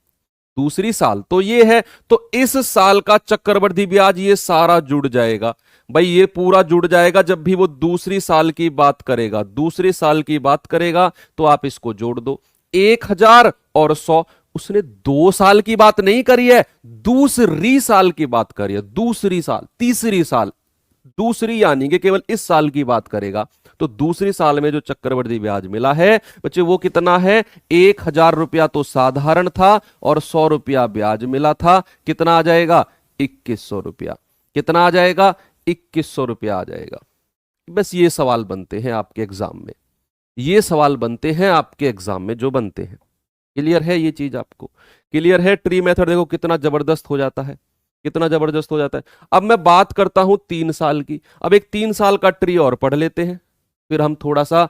दूसरी साल तो ये है, तो इस साल का चक्रवृद्धि ब्याज ये सारा जुड़ जाएगा। भाई ये पूरा जुड़ जाएगा, जब भी वो दूसरी साल की बात करेगा, दूसरी साल की बात करेगा तो आप इसको जोड़ दो, 1000 और 100। उसने 2 साल की बात नहीं करी है, दूसरी साल की बात करी है, दूसरी साल, तीसरी साल, दूसरी यानी कि केवल इस साल की बात करेगा। तो दूसरी साल में जो चक्रवृद्धि ब्याज मिला है बच्चे वो कितना है, 1000 रुपया तो साधारण था और 100 रुपया ब्याज मिला था, कितना आ जाएगा, 2100 रुपया। कितना आ जाएगा, 2100 रुपया आ जाएगा। बस ये सवाल बनते हैं आपके एग्जाम में, ये सवाल बनते हैं आपके एग्जाम में जो बनते हैं। क्लियर है ये चीज आपको, क्लियर है। ट्री मेथड देखो कितना जबरदस्त हो जाता है, कितना जबरदस्त हो जाता है। अब मैं बात करता हूं 3 साल की, अब एक 3 साल का ट्री और पढ़ लेते हैं, फिर हम थोड़ा सा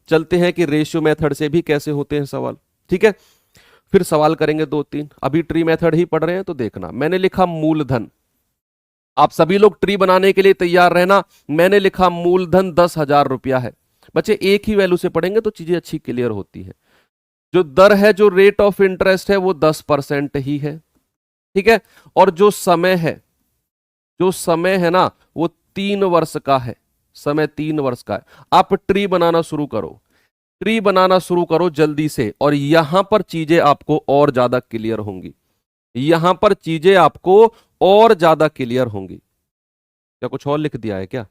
चलते हैं कि रेशियो मेथड से भी कैसे होते हैं सवाल। ठीक है, फिर सवाल करेंगे 2 3, अभी ट्री मेथड ही पढ़ रहे हैं तो देखना। मैंने लिखा मूलधन, आप सभी लोग ट्री बनाने के लिए तैयार रहना। मैंने लिखा मूलधन 10,000 रुपया है। बच्चे एक ही वैल्यू से पढ़ेंगे तो चीजें अच्छी क्लियर होती है। जो दर है, जो रेट ऑफ इंटरेस्ट है वो 10% ही है। ठीक है, और जो समय है, जो समय है ना वो 3 वर्ष का है, समय 3 वर्ष का है। आप ट्री बनाना शुरू करो, ट्री बनाना शुरू करो जल्दी से, और यहां पर चीजें आपको और ज्यादा क्लियर होंगी, यहां पर चीजें आपको और ज्यादा क्लियर होंगी। क्या कुछ और लिख दिया है क्या,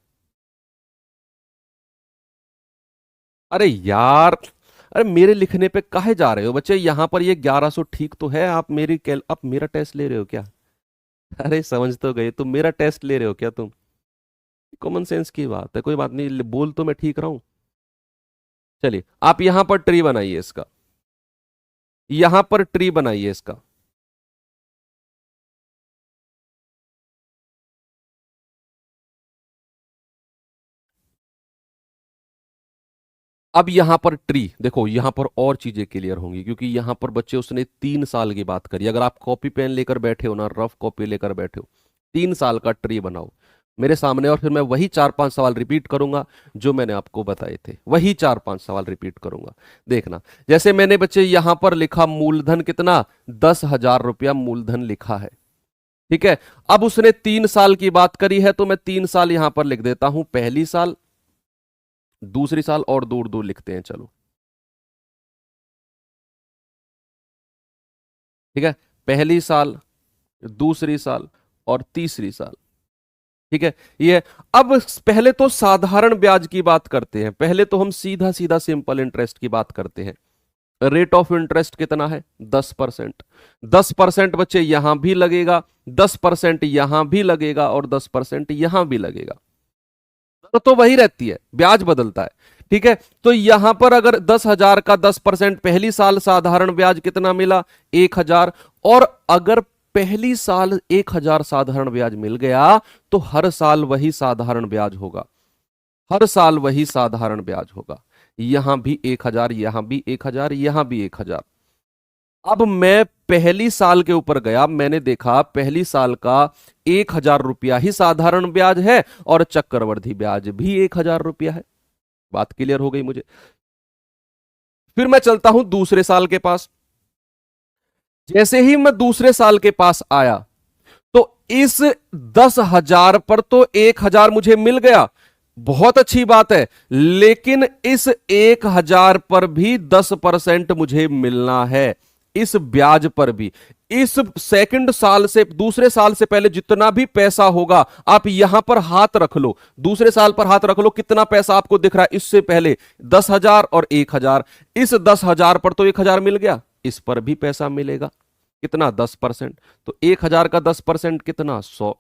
अरे यार, अरे मेरे लिखने पे काहे जा रहे हो बच्चे, यहां पर ये 1100 ठीक तो है। आप मेरी आप मेरा टेस्ट ले रहे हो क्या, अरे समझ तो गए, तुम मेरा टेस्ट ले रहे हो क्या तुम, कॉमन सेंस की बात है, कोई बात नहीं, बोल तो मैं ठीक रहा हूं। चलिए आप यहां पर ट्री बनाइए इसका, यहां पर ट्री बनाइए इसका। अब यहां पर ट्री देखो, यहां पर और चीजें क्लियर होंगी, क्योंकि यहां पर बच्चे उसने 3 साल की बात करी। अगर आप कॉपी पेन लेकर बैठे हो ना, रफ कॉपी लेकर बैठे हो, 3 साल का ट्री बनाओ मेरे सामने, और फिर मैं वही 4 5 सवाल रिपीट करूंगा जो मैंने आपको बताए थे, वही 4 5 सवाल रिपीट करूंगा। देखना, जैसे मैंने बच्चे यहां पर लिखा मूलधन कितना, 10,000 रुपया मूलधन लिखा है। ठीक है, अब उसने 3 साल की बात करी है तो मैं 3 साल यहां पर लिख देता हूं, पहली साल, दूसरी साल, और दूर दूर लिखते हैं चलो। ठीक है, पहली साल, दूसरी साल और तीसरी साल। ठीक है, ये अब पहले तो साधारण ब्याज की बात करते हैं, पहले तो हम सीधा सीधा सिंपल इंटरेस्ट की बात करते हैं। रेट ऑफ इंटरेस्ट कितना है? 10%। 10% बच्चे यहां भी लगेगा, 10% यहां भी लगेगा और 10% यहां भी लगेगा। तो वही रहती है, ब्याज बदलता है। ठीक है, तो यहां पर अगर 10,000 का 10%, पहली साल साधारण ब्याज कितना मिला? 1,000। और अगर पहली साल 1,000 साधारण ब्याज मिल गया तो हर साल वही साधारण ब्याज होगा, हर साल वही साधारण ब्याज होगा। यहां भी 1,000, यहां भी 1,000, यहां भी 1,000। अब मैं पहली साल के ऊपर गया, मैंने देखा पहली साल का 1,000 रुपया ही साधारण ब्याज है और चक्रवृद्धि ब्याज भी 1,000 रुपया है। बात क्लियर हो गई मुझे? फिर मैं चलता हूं दूसरे साल के पास। जैसे ही मैं दूसरे साल के पास आया तो इस 10,000 पर तो 1,000 मुझे मिल गया, बहुत अच्छी बात है। लेकिन इस 1,000 पर भी 10% मुझे मिलना है, इस ब्याज पर भी। इस सेकंड साल से, दूसरे साल से पहले जितना भी पैसा होगा, आप यहां पर हाथ रख लो, दूसरे साल पर हाथ रख लो, कितना पैसा आपको दिख रहा है इससे पहले? 10,000 और 1,000। इस 10,000 पर तो 1,000 मिल गया, इस पर भी पैसा मिलेगा। कितना? 10%। तो 1,000 का 10% कितना? 100।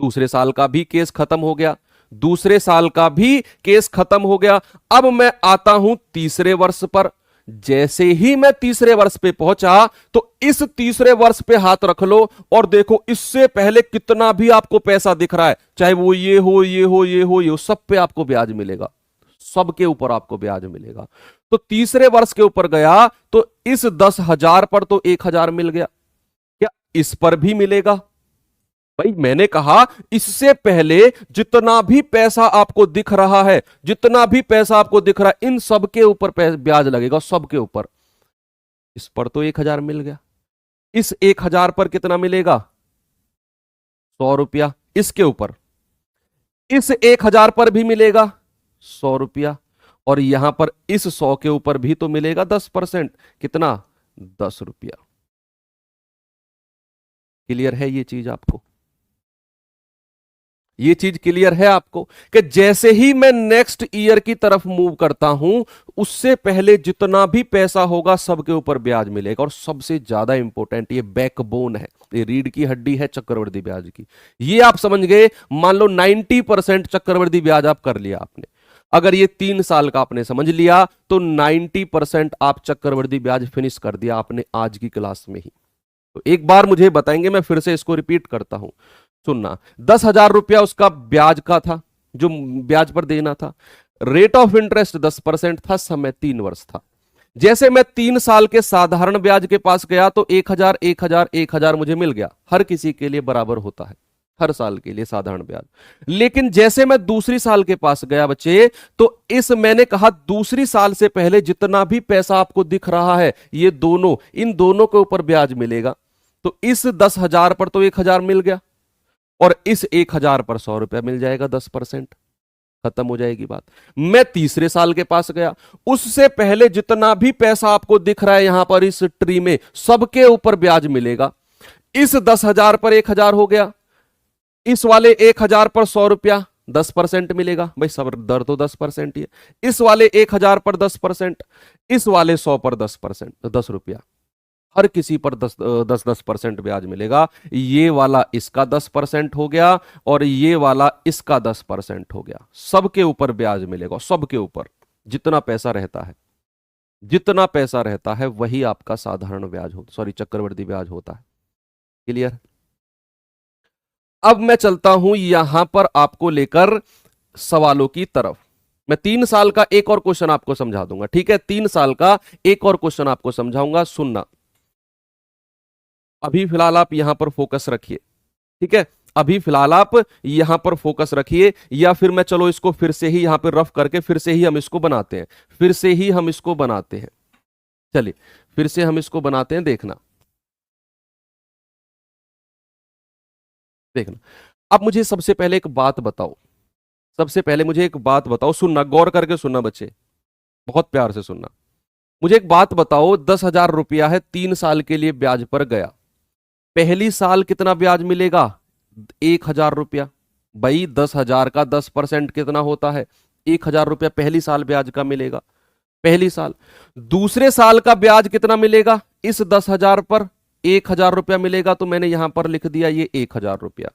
दूसरे साल का भी केस खत्म हो गया, दूसरे साल का भी केस खत्म हो गया। अब मैं आता हूं तीसरे वर्ष पर। जैसे ही मैं तीसरे वर्ष पे पहुंचा तो इस तीसरे वर्ष पे हाथ रख लो और देखो इससे पहले कितना भी आपको पैसा दिख रहा है, चाहे वो ये हो, ये हो, ये हो, ये हो, सब पे आपको ब्याज मिलेगा, सबके ऊपर आपको ब्याज मिलेगा। तो तीसरे वर्ष के ऊपर गया तो इस 10,000 पर तो 1,000 मिल गया, क्या इस पर भी मिलेगा? भाई मैंने कहा इससे पहले जितना भी पैसा आपको दिख रहा है, जितना भी पैसा आपको दिख रहा है, इन सब के ऊपर ब्याज लगेगा, सबके ऊपर। इस पर तो 1,000 मिल गया, इस 1,000 पर कितना मिलेगा? 100 रुपया। इसके ऊपर, इस 1,000 पर भी मिलेगा 100 रुपया। और यहां पर इस 100 के ऊपर भी तो मिलेगा 10%। कितना? 10 रुपया। क्लियर है ये चीज आपको? ये चीज क्लियर है आपको कि जैसे ही मैं नेक्स्ट ईयर की तरफ मूव करता हूं, उससे पहले जितना भी पैसा होगा सबके ऊपर ब्याज मिलेगा। और सबसे ज्यादा इंपॉर्टेंट, ये बैकबोन है, ये रीढ़ की हड्डी है चक्रवृद्धि ब्याज की। ये आप समझ गए, मान लो 90% चक्रवृद्धि ब्याज आप कर लिया आपने। अगर ये 3 साल का आपने समझ लिया तो 90% आप चक्रवृद्धि ब्याज फिनिश कर दिया आपने आज की क्लास में ही। तो एक बार मुझे बताएंगे, मैं फिर से इसको रिपीट करता हूं, सुनना। 10,000 रुपया उसका ब्याज का था, जो ब्याज पर देना था। रेट ऑफ इंटरेस्ट 10% था, समय 3 वर्ष था। जैसे मैं 3 साल के साधारण ब्याज के पास गया तो 1,000, 1,000, 1,000 मुझे मिल गया, हर किसी के लिए बराबर होता है, हर साल के लिए साधारण ब्याज। लेकिन जैसे मैं दूसरी साल के पास गया बच्चे, तो इस मैंने कहा दूसरी साल से पहले जितना भी पैसा आपको दिख रहा है, ये दोनों, इन दोनों के ऊपर ब्याज मिलेगा। तो इस 10,000 पर तो 1,000 मिल गया और इस 1,000 पर 100 रुपया मिल जाएगा, 10%। खत्म हो जाएगी बात। मैं तीसरे साल के पास गया, उससे पहले जितना भी पैसा आपको दिख रहा है यहां पर इस ट्री में, सबके ऊपर ब्याज मिलेगा। इस 10,000 पर 1,000 हो गया, इस वाले 1,000 पर 100 रुपया, 10% मिलेगा। भाई सब दर तो 10% ही है। इस वाले 1,000 पर 10%, इस वाले 100 पर 10%, 10 रुपया। हर किसी पर 10-10% ब्याज मिलेगा। ये वाला इसका 10% हो गया और ये वाला इसका 10% हो गया। सबके ऊपर ब्याज मिलेगा, सबके ऊपर जितना पैसा रहता है, जितना पैसा रहता है वही आपका साधारण ब्याज हो, सॉरी चक्रवृद्धि ब्याज होता है। क्लियर? अब मैं चलता हूं यहां पर आपको लेकर सवालों की तरफ। मैं 3 साल का एक और क्वेश्चन आपको समझा दूंगा, ठीक है? 3 साल का एक और क्वेश्चन आपको समझाऊंगा, सुनना। अभी फिलहाल आप यहां पर फोकस रखिए, ठीक है? अभी फिलहाल आप यहां पर फोकस रखिए, या फिर मैं चलो इसको फिर से ही यहां पर रफ करके फिर से ही हम इसको बनाते हैं, फिर से ही हम इसको बनाते हैं। चलिए फिर से हम इसको बनाते हैं, देखना देखना। अब मुझे सबसे पहले एक बात बताओ, सबसे पहले मुझे एक बात बताओ, सुनना, गौर करके सुनना बच्चे, बहुत प्यार से सुनना। मुझे एक बात बताओ, 10,000 रुपया है, 3 साल के लिए ब्याज पर गया, पहली साल कितना ब्याज मिलेगा? 1,000 रुपया। भाई 10,000 का 10% कितना होता है? 1,000 रुपया पहली साल ब्याज का मिलेगा, पहली साल। दूसरे साल का ब्याज कितना मिलेगा? इस 10,000 पर 1,000 रुपया मिलेगा, तो मैंने यहां पर लिख दिया ये 1,000 रुपया,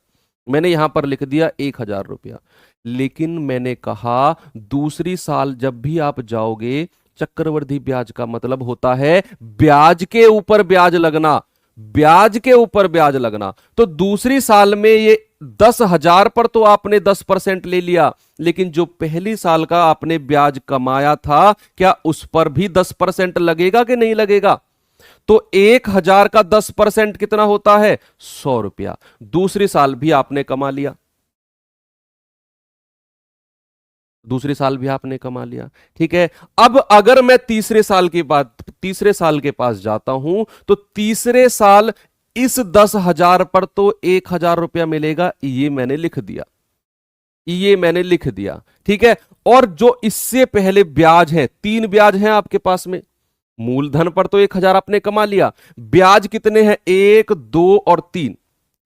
मैंने यहां पर लिख दिया 1,000 रुपया। लेकिन मैंने कहा दूसरी साल जब भी आप जाओगे, चक्रवृद्धि ब्याज का मतलब होता है ब्याज के ऊपर ब्याज लगना, ब्याज के ऊपर ब्याज लगना। तो दूसरी साल में ये 10,000 पर तो आपने 10% ले लिया, लेकिन जो पहली साल का आपने ब्याज कमाया था, क्या उस पर भी 10% लगेगा कि नहीं लगेगा? तो 1,000 का 10% कितना होता है? 100 रुपया। दूसरी साल भी आपने कमा लिया, दूसरे साल भी आपने कमा लिया, ठीक है। अब अगर मैं तीसरे साल के पास जाता हूं, तो तीसरे साल इस 10,000 पर तो 1,000 रुपया मिलेगा, ये मैंने लिख दिया, ये मैंने लिख दिया, ठीक है। और जो इससे पहले ब्याज है, 3 ब्याज हैं आपके पास में, मूलधन पर तो 1,000 आपने कमा लिया, ब्याज कितने हैं? 1, 2 और 3,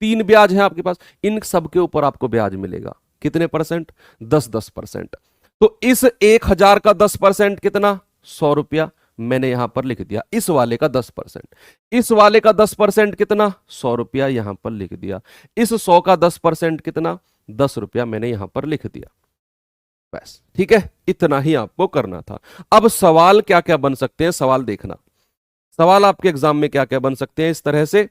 3 ब्याज हैं आपके पास, इन सब के ऊपर आपको ब्याज मिलेगा कितने परसेंट? 10-10%। तो इस 1,000 का 10% कितना? 100 रुपया, मैंने यहां पर लिख दिया। इस वाले का 10%, इस वाले का 10% कितना? 100 रुपया, यहां पर लिख दिया। इस 100 का 10% कितना? 10 रुपया, मैंने यहां पर लिख दिया। बस, ठीक है, इतना ही आपको करना था। अब सवाल क्या क्या बन सकते हैं, सवाल देखना, सवाल आपके एग्जाम में क्या क्या बन सकते हैं इस तरह से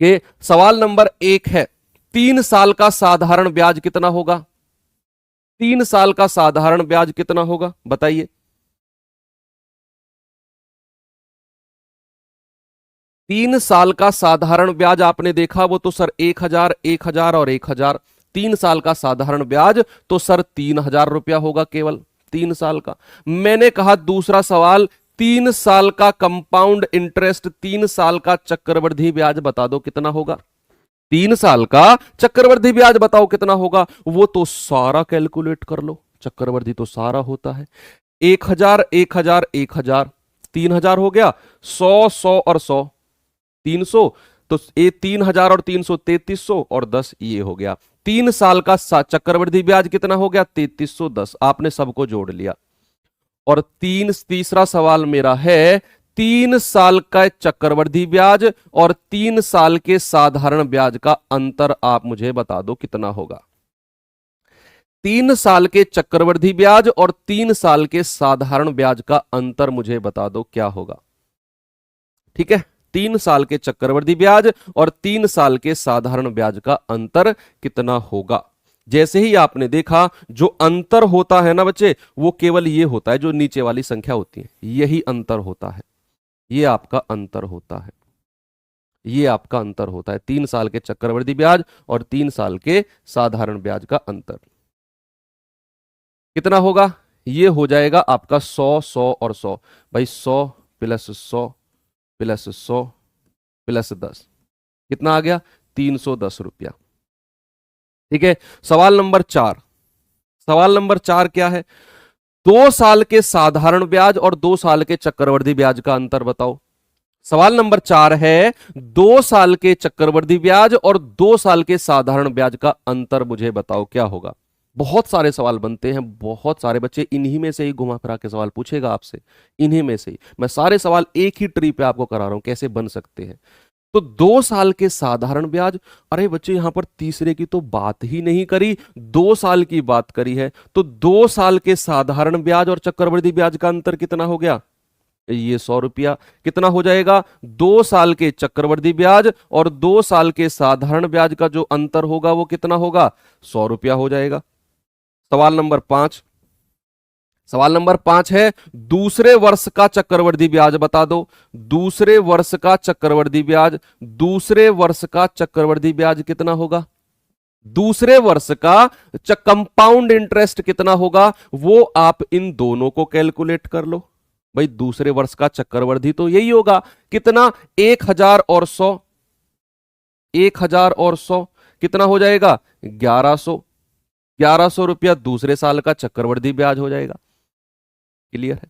कि सवाल नंबर 1 है, 3 साल का साधारण ब्याज कितना होगा? 3 साल का साधारण ब्याज कितना होगा, बताइए। 3 साल का साधारण ब्याज आपने देखा, वो तो सर 1,000, 1,000 और 1,000। 3 साल का साधारण ब्याज तो सर 3,000 रुपया होगा केवल, 3 साल का। मैंने कहा दूसरा सवाल, 3 साल का कंपाउंड इंटरेस्ट, 3 साल का चक्रवृद्धि ब्याज बता दो कितना होगा। 3 साल का चक्रवृद्धि ब्याज बताओ कितना होगा। वो तो सारा कैलकुलेट कर लो, चक्रवृद्धि तो सारा होता है। 1,000, 1,000, 1,000, 3,000 हो गया, 100, 100 और 100, 300। तो ये 3,000 और 300, 3,300 और 10, ये हो गया। 3 साल का चक्रवृद्धि ब्याज कितना हो गया? 3,310। आपने सबको जोड़ लिया। और तीसरा सवाल मेरा है, 3 साल का चक्रवृद्धि ब्याज और 3 साल के साधारण ब्याज का अंतर आप मुझे बता दो कितना होगा। 3 साल के चक्रवृद्धि ब्याज और 3 साल के साधारण ब्याज का अंतर मुझे बता दो क्या होगा, ठीक है। 3 साल के चक्रवृद्धि ब्याज और 3 साल के साधारण ब्याज का अंतर कितना होगा। जैसे ही आपने देखा, जो अंतर होता है ना बच्चे, वो केवल ये होता है, जो नीचे वाली संख्या होती है, यही अंतर होता है, ये आपका अंतर होता है, ये आपका अंतर होता है। 3 साल के चक्रवृद्धि ब्याज और 3 साल के साधारण ब्याज का अंतर कितना होगा? ये हो जाएगा आपका 100, 100 और 100। भाई 100 प्लस 100 प्लस 100 प्लस 10 कितना आ गया? 310 रुपया, ठीक है। सवाल नंबर 4, सवाल नंबर 4 क्या है? 2 साल के साधारण ब्याज और 2 साल के चक्रवृद्धि ब्याज का अंतर बताओ। सवाल नंबर 4 है, 2 साल के चक्रवृद्धि ब्याज और 2 साल के साधारण ब्याज का अंतर मुझे बताओ क्या होगा। बहुत सारे सवाल बनते हैं, बहुत सारे बच्चे इन्हीं में से ही घुमा फिरा के सवाल पूछेगा आपसे, इन्हीं में से ही। मैं सारे सवाल एक ही ट्री पे आपको करा रहा हूं कैसे बन सकते हैं। तो 2 साल के साधारण ब्याज, अरे बच्चे यहां पर तीसरे की तो बात ही नहीं करी, 2 साल की बात करी है। तो 2 साल के साधारण ब्याज और चक्रवृद्धि ब्याज का अंतर कितना हो गया? ये 100 रुपया। कितना हो जाएगा? 2 साल के चक्रवृद्धि ब्याज और 2 साल के साधारण ब्याज का जो अंतर होगा वो कितना होगा? 100 रुपया हो जाएगा। सवाल नंबर 5, सवाल नंबर 5 है, दूसरे वर्ष का चक्रवृद्धि ब्याज बता दो। दूसरे वर्ष का चक्रवृद्धि ब्याज, दूसरे वर्ष का चक्रवृद्धि ब्याज कितना होगा? दूसरे वर्ष का कंपाउंड इंटरेस्ट कितना होगा, वो आप इन दोनों को कैलकुलेट कर लो। भाई दूसरे वर्ष का चक्रवृद्धि तो यही होगा, कितना? 1,000 और 100, 1,000 और 100 कितना हो जाएगा? 1,100। 1,100 रुपया दूसरे साल का चक्रवृद्धि ब्याज हो जाएगा। क्लियर है?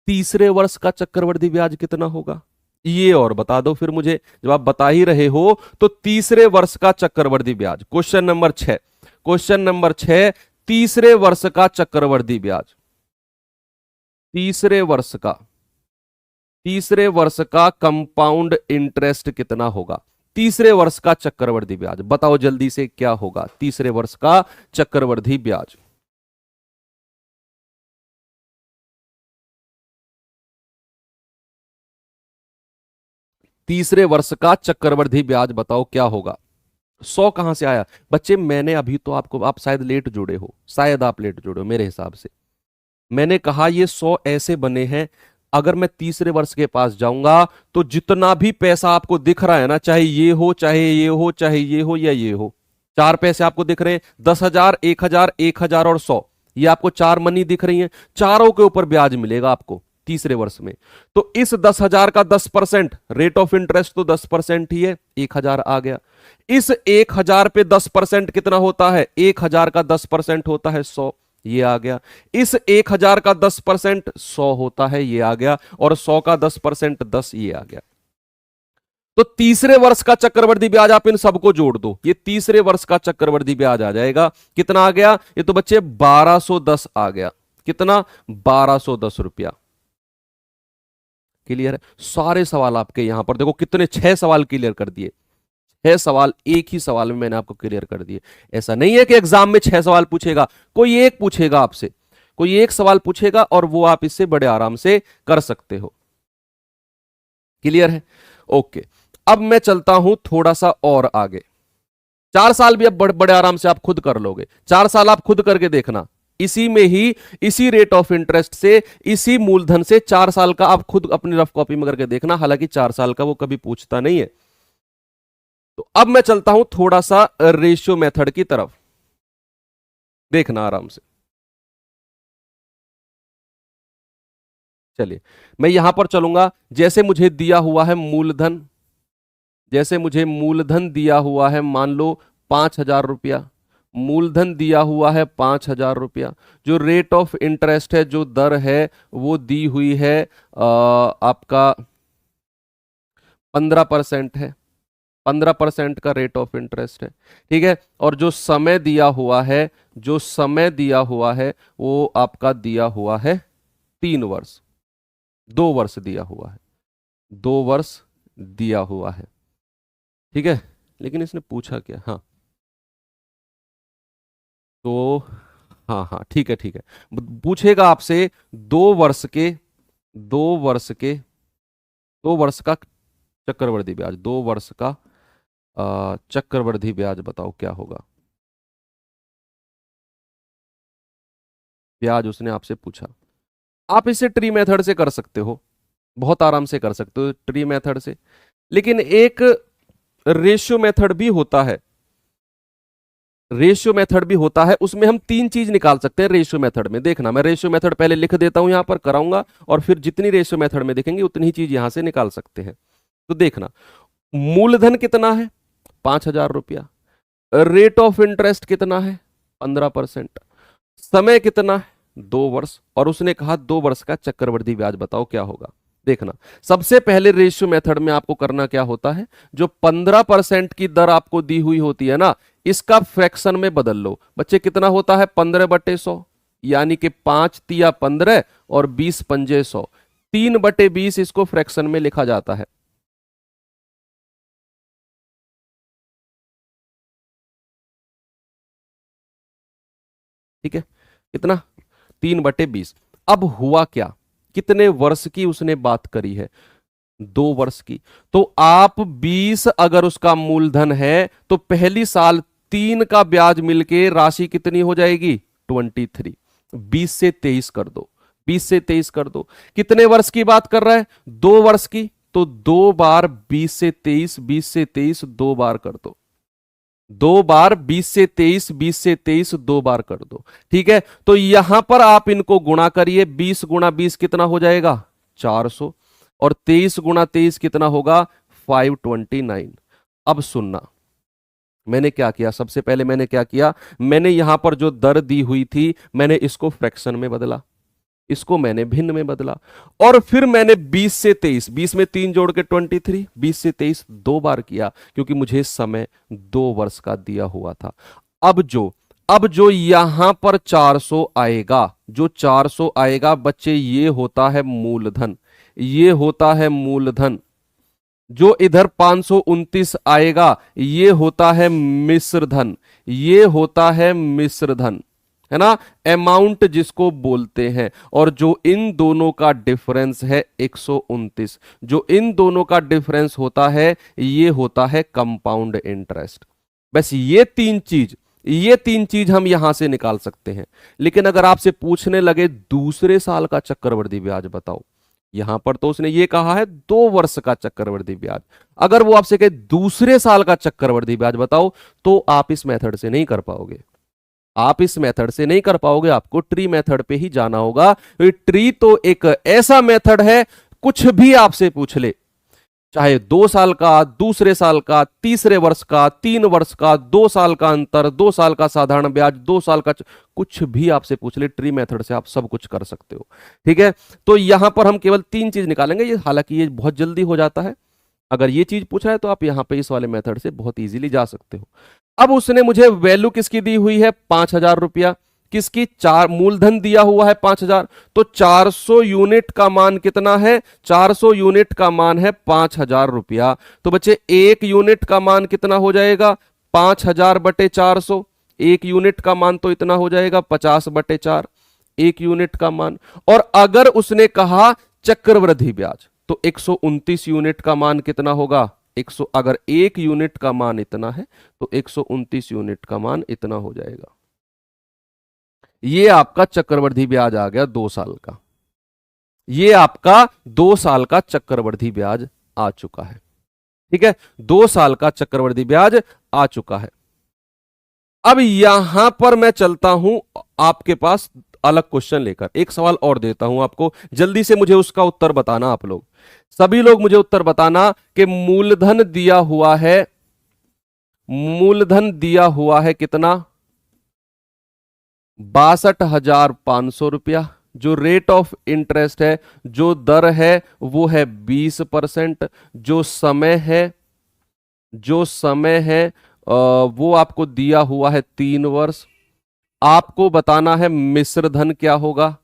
तीसरे वर्ष का चक्रवृद्धि ब्याज कितना होगा, ये और बता दो फिर मुझे। जब आप बता ही रहे हो तो तीसरे वर्ष का चक्रवृद्धि ब्याज, क्वेश्चन नंबर 6, तीसरे वर्ष का चक्रवृद्धि ब्याज, तीसरे वर्ष का, तीसरे वर्ष का कंपाउंड इंटरेस्ट कितना होगा, तीसरे वर्ष का चक्रवृद्धि ब्याज बताओ जल्दी से क्या होगा, तीसरे वर्ष का चक्रवृद्धि ब्याज। तीसरे वर्ष का चक्रवृद्धि ब्याज बताओ क्या होगा। 100 कहां से आया बच्चे, मैंने अभी तो आपको, आप शायद लेट जुड़े हो, शायद आप लेट जुड़े हो मेरे हिसाब से। मैंने कहा ये 100 ऐसे बने हैं, अगर मैं तीसरे वर्ष के पास जाऊंगा तो जितना भी पैसा आपको दिख रहा है ना, चाहे ये हो चाहे ये हो चाहे ये हो या ये हो, चार पैसे आपको दिख रहे हैं, 10,000, 1,000, 1,000 और 100, ये आपको चार मनी दिख रही हैं, चारों के ऊपर ब्याज मिलेगा आपको तीसरे वर्ष में। तो इस 10,000 का 10%, रेट ऑफ इंटरेस्ट तो 10% ही है, 1,000 आ गया। इस 1,000 पे 10% कितना होता है, 1,000 का 10% होता है 100, ये आ गया। इस 1,000 का 10% 100 होता है, ये आ गया। और 100 का 10% 10, ये आ गया। तो तीसरे वर्ष का चक्रवृद्धि ब्याज आप इन सबको जोड़ दो, ये तीसरे वर्ष का चक्रवृद्धि ब्याज आ जाएगा। कितना आ गया, ये तो बच्चे 1,210 आ गया। कितना, 1,210 रुपया। क्लियर है, सारे सवाल आपके यहां पर देखो कितने, 6 सवाल क्लियर कर दिए, 6 सवाल एक ही सवाल में मैंने आपको क्लियर कर दिए। ऐसा नहीं है कि एग्जाम में 6 सवाल पूछेगा, कोई एक पूछेगा आपसे, कोई एक सवाल पूछेगा और वो आप इससे बड़े आराम से कर सकते हो। क्लियर है, ओके। अब मैं चलता हूं थोड़ा सा और आगे। 4 साल भी अब बड़े आराम से आप खुद कर लोगे, 4 साल आप खुद करके देखना, इसी में ही, इसी रेट ऑफ इंटरेस्ट से, इसी मूलधन से 4 साल का आप खुद अपनी रफ कॉपी में करके देखना। हालांकि 4 साल का वो कभी पूछता नहीं है। तो अब मैं चलता हूं थोड़ा सा रेशियो मेथड की तरफ, देखना आराम से। चलिए मैं यहां पर चलूंगा, जैसे मुझे दिया हुआ है मूलधन, जैसे मुझे मूलधन दिया हुआ है, मान लो 5,000 रुपया, मूलधन दिया हुआ है 5,000 रुपया। जो रेट ऑफ इंटरेस्ट है, जो दर है, वो दी हुई है आपका 15% है, 15% का रेट ऑफ इंटरेस्ट है। ठीक है, और जो समय दिया हुआ है, जो समय दिया हुआ है वो आपका दिया हुआ है 3 वर्ष, 2 वर्ष दिया हुआ है, 2 वर्ष दिया हुआ है। ठीक है, लेकिन इसने पूछा क्या, हाँ तो, हाँ हाँ ठीक है ठीक है, पूछेगा आपसे 2 वर्ष के, 2 वर्ष के, 2 वर्ष का चक्रवृद्धि ब्याज, 2 वर्ष का चक्रवृद्धि ब्याज बताओ क्या होगा। ब्याज उसने आपसे पूछा। आप इसे ट्री मेथड से कर सकते हो, बहुत आराम से कर सकते हो ट्री मेथड से, लेकिन एक रेशियो मेथड भी होता है, रेशियो मेथड भी होता है, उसमें हम 3 चीज निकाल सकते हैं रेशियो मेथड में। देखना, मैं रेशियो मेथड पहले लिख देता हूं, यहां पर कराऊंगा, और फिर जितनी रेशियो मेथड में देखेंगे उतनी ही चीज यहां से निकाल सकते हैं। तो देखना, मूलधन कितना है, 5,000 रुपया, रेट ऑफ इंटरेस्ट कितना है, 15%, समय कितना है, 2 वर्ष, और उसने कहा 2 वर्ष का चक्रवृद्धि ब्याज बताओ क्या होगा। देखना, सबसे पहले रेशियो मेथड में आपको करना क्या होता है, जो 15% की दर आपको दी हुई होती है ना, इसका फ्रैक्शन में बदल लो। बच्चे कितना होता है, 15/100, यानी कि 5 तिया 15 और 20 पंजे 100, 3/20 इसको फ्रैक्शन में लिखा जाता है। ठीक है, कितना, 3/20। अब हुआ क्या, कितने वर्ष की उसने बात करी है, 2 वर्ष की। तो आप 20 अगर उसका मूलधन है तो पहली साल 3 का ब्याज मिलके राशि कितनी हो जाएगी, 23। 20 से 23 कर दो, 20 से 23 कर दो। कितने वर्ष की बात कर रहा है, 2 वर्ष की, तो 2 बार 20 से 23, 20 से 23 2 बार कर दो, 2 बार 20 से 23, 20 से 23 2 बार कर दो। ठीक है, तो यहां पर आप इनको गुणा करिए, 20 गुणा 20 कितना हो जाएगा, 400, और 23 गुणा 23 कितना होगा, 529। अब सुनना, मैंने क्या किया, सबसे पहले मैंने क्या किया, मैंने यहां पर जो दर दी हुई थी मैंने इसको फ्रैक्शन में बदला। इसको मैंने भिन्न में बदला, और फिर मैंने 20 से 23, 20 में 3 जोड़ के 23, 20 से 23 दो बार किया, क्योंकि मुझे समय 2 वर्ष का दिया हुआ था। अब जो यहां पर 400 आएगा, जो 400 आएगा बच्चे, ये होता है मूलधन, ये होता है मूलधन। जो इधर 529 आएगा, ये होता है मिश्र धन, ये होता है मिश्र धन, है ना, अमाउंट जिसको बोलते हैं। और जो इन दोनों का डिफरेंस है 129, जो इन दोनों का डिफरेंस होता है, ये होता है कंपाउंड इंटरेस्ट। बस ये तीन चीज हम यहां से निकाल सकते हैं। लेकिन अगर आपसे पूछने लगे दूसरे साल का चक्रवृद्धि ब्याज बताओ, यहां पर तो उसने ये कहा है 2 वर्ष का चक्रवृद्धि ब्याज, अगर वो आपसे कहे दूसरे साल का चक्रवृद्धि ब्याज बताओ, तो आप इस मेथड से नहीं कर पाओगे, आप इस मेथड से नहीं कर पाओगे, आपको ट्री मेथड पे ही जाना होगा। ट्री तो एक ऐसा मेथड है, कुछ भी आपसे पूछ ले, चाहे 2 साल का, दूसरे साल का, तीसरे वर्ष का, 3 वर्ष का, 2 साल का अंतर, 2 साल का साधारण ब्याज, 2 साल का कुछ भी आपसे पूछ ले, ट्री मेथड से आप सब कुछ कर सकते हो। ठीक है, तो यहां पर हम केवल 3 चीज निकालेंगे, ये हालांकि ये बहुत जल्दी हो जाता है। अगर ये चीज पूछा है तो आप यहां पे इस वाले मेथड से बहुत इजीली जा सकते हो। अब उसने मुझे वैल्यू किसकी दी हुई है, 5,000 रुपया, किसकी, चार, मूलधन दिया हुआ है 5,000, तो 400 यूनिट का मान कितना है, 400 यूनिट का मान है 5,000 रुपया। तो बच्चे 1 यूनिट का मान कितना हो जाएगा, 5,000 बटे 400, 1 यूनिट का मान तो इतना हो जाएगा 50 बटे 4, 1 यूनिट का मान। और अगर उसने कहा चक्रवृद्धि ब्याज, तो 129 यूनिट का मान कितना होगा, 100, अगर 1 यूनिट का मान इतना है तो 129 यूनिट का मान इतना हो जाएगा। ये आपका चक्रवृद्धि ब्याज आ गया 2 साल का, ये आपका 2 साल का चक्रवृद्धि ब्याज आ चुका है। ठीक है, 2 साल का चक्रवृद्धि ब्याज आ चुका है। अब यहां पर मैं चलता हूं आपके पास अलग क्वेश्चन लेकर, एक सवाल और देता हूं आपको, जल्दी से मुझे उसका उत्तर बताना। आप लोग सभी लोग मुझे उत्तर बताना कि मूलधन दिया हुआ है, मूलधन दिया हुआ है कितना, 62,500 रुपया। जो रेट ऑफ इंटरेस्ट है, जो दर है वो है 20%। जो समय है, जो समय है वो आपको दिया हुआ है 3 वर्ष। आपको बताना है मिश्र धन क्या होगा,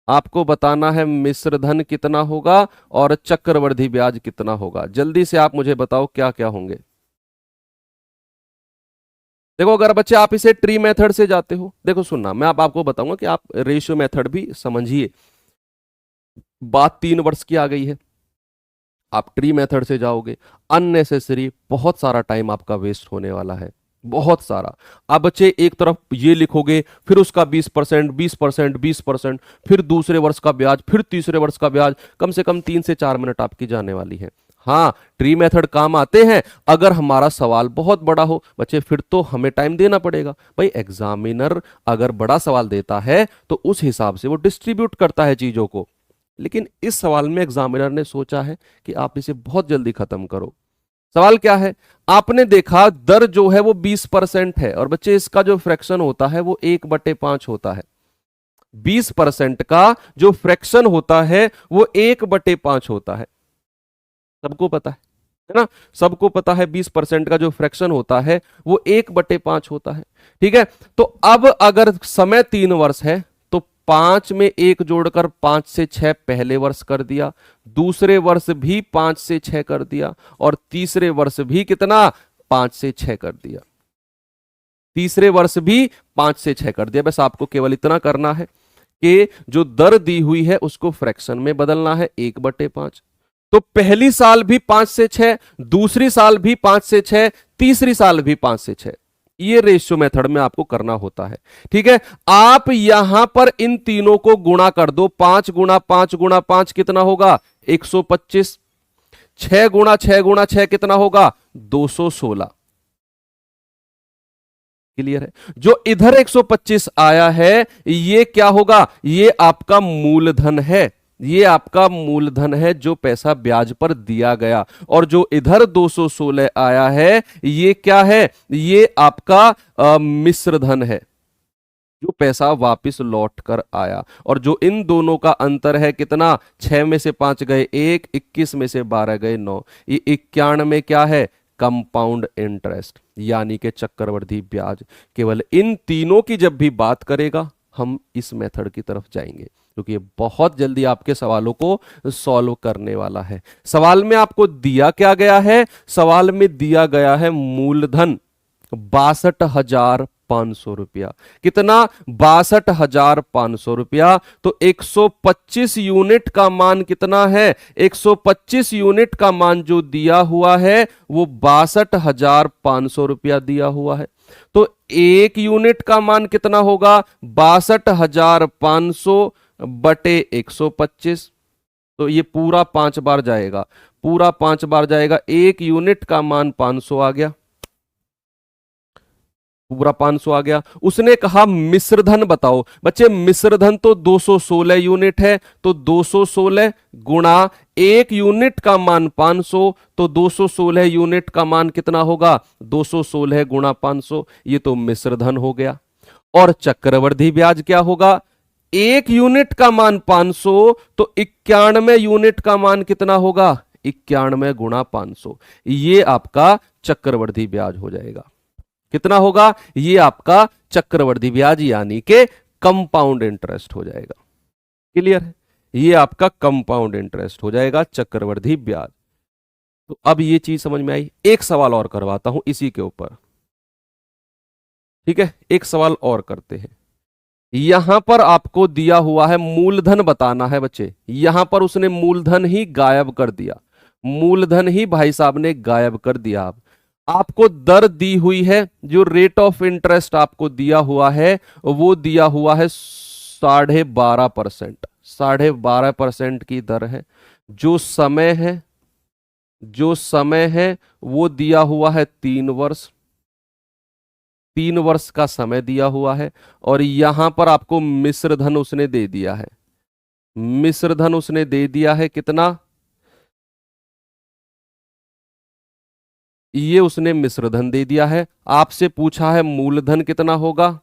आपको बताना है मिश्र धन कितना होगा और चक्रवृद्धि ब्याज कितना होगा। जल्दी से आप मुझे बताओ क्या क्या होंगे। देखो अगर बच्चे आप इसे ट्री मेथड से जाते हो, देखो सुनना, मैं आपको बताऊंगा कि आप रेशियो मेथड भी समझिए। बात 3 वर्ष की आ गई है, आप ट्री मेथड से जाओगे, अननेसेसरी बहुत सारा टाइम आपका वेस्ट होने वाला है, बहुत सारा। आप बच्चे एक तरफ ये लिखोगे, फिर उसका 20%, 20%, 20%, फिर दूसरे वर्ष का ब्याज, फिर तीसरे वर्ष का ब्याज, कम से कम 3 से 4 मिनट आपकी जाने वाली है। हाँ, ट्री मेथड काम आते हैं अगर हमारा सवाल बहुत बड़ा हो बच्चे, फिर तो हमें टाइम देना पड़ेगा। भाई एग्जामिनर अगर बड़ा सवाल देता है तो उस हिसाब से वो डिस्ट्रीब्यूट करता है चीजों को, लेकिन इस सवाल में एग्जामिनर ने सोचा है कि आप इसे बहुत जल्दी खत्म करो। सवाल क्या है, आपने देखा दर जो है वो 20% है, और बच्चे इसका जो फ्रैक्शन होता है वो 1/5 होता है। 20% का जो फ्रैक्शन होता है वो 1/5 होता है, सबको पता है ना, सबको पता है 20% का जो फ्रैक्शन होता है वो 1/5 होता है। ठीक है, तो अब अगर समय 3 वर्ष है तो 5 में 1 जोड़कर 5 से 6 पहले वर्ष कर दिया, दूसरे वर्ष भी 5 से 6 कर दिया, और तीसरे वर्ष भी कितना, 5 से 6 कर दिया, तीसरे वर्ष भी 5 से 6 कर दिया। बस आपको केवल इतना करना है कि जो दर दी हुई है उसको फ्रैक्शन में बदलना है, 1/5। तो पहली साल भी 5 से 6, दूसरी साल भी 5 से 6, तीसरी साल भी 5 से 6, ये रेशियो मेथड में आपको करना होता है। ठीक है, आप यहां पर इन तीनों को गुणा कर दो, 5 गुणा 5 गुणा 5 कितना होगा, 125, 6 गुणा 6 गुणा 6 कितना होगा, 216। क्लियर है, जो इधर 125 आया है ये क्या होगा, ये आपका मूलधन है, ये आपका मूलधन है जो पैसा ब्याज पर दिया गया, और जो इधर 216 आया है ये क्या है, ये आपका मिश्र धन है। जो पैसा वापस लौट कर आया। और जो इन दोनों का अंतर है कितना, 6 में से 5 गए 1, 21 में से 12 गए 9, ये 91 क्या है, कंपाउंड इंटरेस्ट यानी कि चक्रवृद्धि ब्याज। केवल इन तीनों की जब भी बात करेगा हम इस मेथड की तरफ जाएंगे, क्योंकि ये बहुत जल्दी आपके सवालों को सॉल्व करने वाला है। सवाल में आपको दिया क्या गया है, सवाल में दिया गया है मूलधन 62,500 रुपया। कितना, 62,500 रुपया। तो 125 यूनिट का मान कितना है, 125 यूनिट का मान जो दिया हुआ है वो 62,500 रुपया दिया हुआ है। तो 1 यूनिट का मान कितना होगा, 62,500 बटे 125। तो ये पूरा 5 बार जाएगा, पूरा 5 बार जाएगा, 1 यूनिट का मान 500 आ गया, पूरा 500 आ गया। उसने कहा मिश्रधन बताओ। बच्चे मिश्रधन तो 216 यूनिट है, तो 216 गुणा 1 यूनिट का मान 500, तो 216 यूनिट का मान कितना होगा, 216 गुणा 500, ये तो मिश्रधन हो गया। और चक्रवृद्धि ब्याज क्या होगा, 1 यूनिट का मान 500, तो 91 यूनिट का मान कितना होगा, 91 गुणा 500, ये आपका चक्रवृद्धि ब्याज हो जाएगा। कितना होगा, ये आपका चक्रवृद्धि ब्याज यानी कि कंपाउंड इंटरेस्ट हो जाएगा। क्लियर है, ये आपका कंपाउंड इंटरेस्ट हो जाएगा, चक्रवृद्धि ब्याज। तो अब ये चीज समझ में आई। एक सवाल और करवाता हूं इसी के ऊपर, ठीक है, एक सवाल और करते हैं। यहां पर आपको दिया हुआ है मूलधन बताना है बच्चे, यहां पर उसने मूलधन ही गायब कर दिया, मूलधन ही भाई साहब ने गायब कर दिया। आपको दर दी हुई है, जो रेट ऑफ इंटरेस्ट आपको दिया हुआ है वो दिया हुआ है 12.5%, 12.5% की दर है। जो समय है, जो समय है वो दिया हुआ है 3 वर्ष, 3 वर्ष का समय दिया हुआ है। और यहां पर आपको मिश्र धन उसने दे दिया है, मिश्र धन उसने दे दिया है कितना, ये उसने मिश्र धन दे दिया है। आपसे पूछा है मूलधन कितना होगा,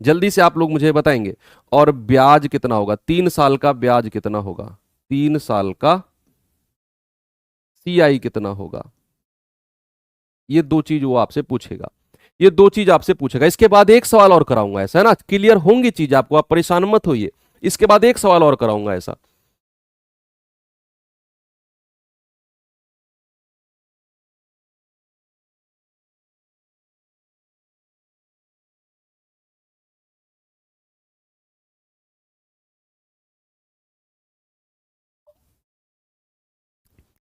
जल्दी से आप लोग मुझे बताएंगे। और ब्याज कितना होगा, 3 साल का ब्याज कितना होगा, 3 साल का सीआई कितना होगा। ये दो चीज वो आपसे पूछेगा, ये दो चीज आपसे पूछेगा। इसके बाद एक सवाल और कराऊंगा, ऐसा है ना, क्लियर होंगी चीज आपको, आप परेशान मत होइए। इसके बाद एक सवाल और कराऊंगा ऐसा।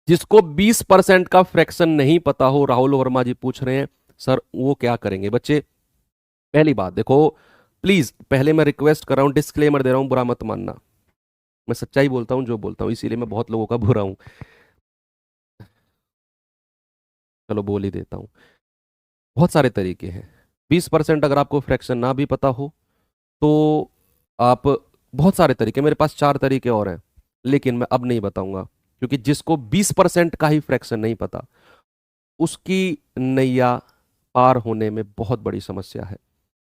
जिसको 20% का फ्रैक्शन नहीं पता हो, राहुल वर्मा जी पूछ रहे हैं सर वो क्या करेंगे। बच्चे पहली बात देखो, प्लीज पहले मैं रिक्वेस्ट कर रहा हूं, डिस्क्लेमर दे रहा हूं, बुरा मत मानना, मैं सच्चाई बोलता हूं जो बोलता हूं, इसीलिए मैं बहुत लोगों का बुरा हूं। चलो बोल ही देता हूं। बहुत सारे तरीके हैं, 20% अगर आपको फ्रैक्शन ना भी पता हो तो आप, बहुत सारे तरीके, मेरे पास 4 तरीके और हैं, लेकिन मैं अब नहीं बताऊंगा, क्योंकि जिसको 20% का ही फ्रैक्शन नहीं पता उसकी नैया पार होने में बहुत बड़ी समस्या है।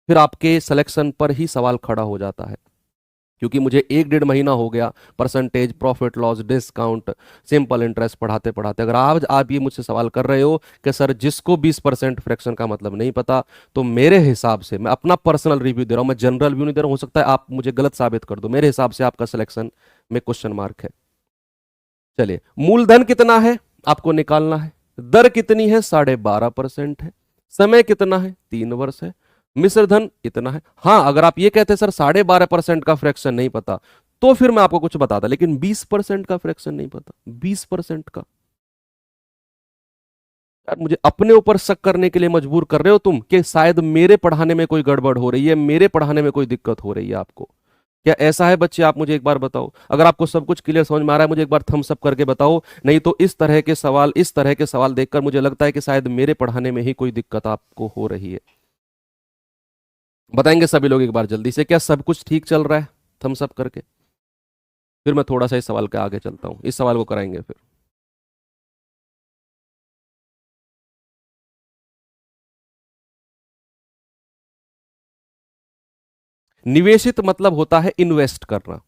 फिर आपके सिलेक्शन पर ही सवाल खड़ा हो जाता है, क्योंकि मुझे 1 डेढ़ महीना हो गया percentage, profit loss, discount, simple interest पढ़ाते पढ़ाते। अगर आज आप ये मुझसे सवाल कर रहे हो कि सर जिसको 20% फ्रैक्शन का मतलब नहीं पता, तो मेरे हिसाब से, मैं अपना पर्सनल रिव्यू दे रहा हूं, मैं जनरल व्यू नहीं दे रहा हूं, हो सकता है आप मुझे गलत साबित कर दो, मेरे हिसाब से आपका सिलेक्शन में क्वेश्चन मार्क है। चलिए, मूलधन कितना है आपको निकालना है, दर कितनी है, 12.5% है, समय कितना है, 3 वर्ष है, मिश्र धन इतना है। हाँ, अगर आप ये कहते सर 12.5% का फ्रैक्शन नहीं पता, तो फिर मैं आपको कुछ बताता, लेकिन 20% का फ्रैक्शन नहीं पता, 20% का। यार मुझे अपने ऊपर शक करने के लिए मजबूर कर रहे हो तुम, कि शायद मेरे पढ़ाने में कोई गड़बड़ हो रही है, मेरे पढ़ाने में कोई दिक्कत हो रही है आपको। क्या ऐसा है बच्चे, आप मुझे एक बार बताओ। अगर आपको सब कुछ क्लियर समझ में आ रहा है, मुझे एक बार थम्स अप करके बताओ, नहीं तो इस तरह के सवाल, इस तरह के सवाल देखकर मुझे लगता है कि शायद मेरे पढ़ाने में ही कोई दिक्कत आपको हो रही है। बताएंगे सभी लोग एक बार जल्दी से, क्या सब कुछ ठीक चल रहा है, थम्स अप करके। फिर मैं थोड़ा सा इस सवाल के आगे चलता हूँ, इस सवाल को कराएंगे फिर। निवेशित मतलब होता है इन्वेस्ट करना।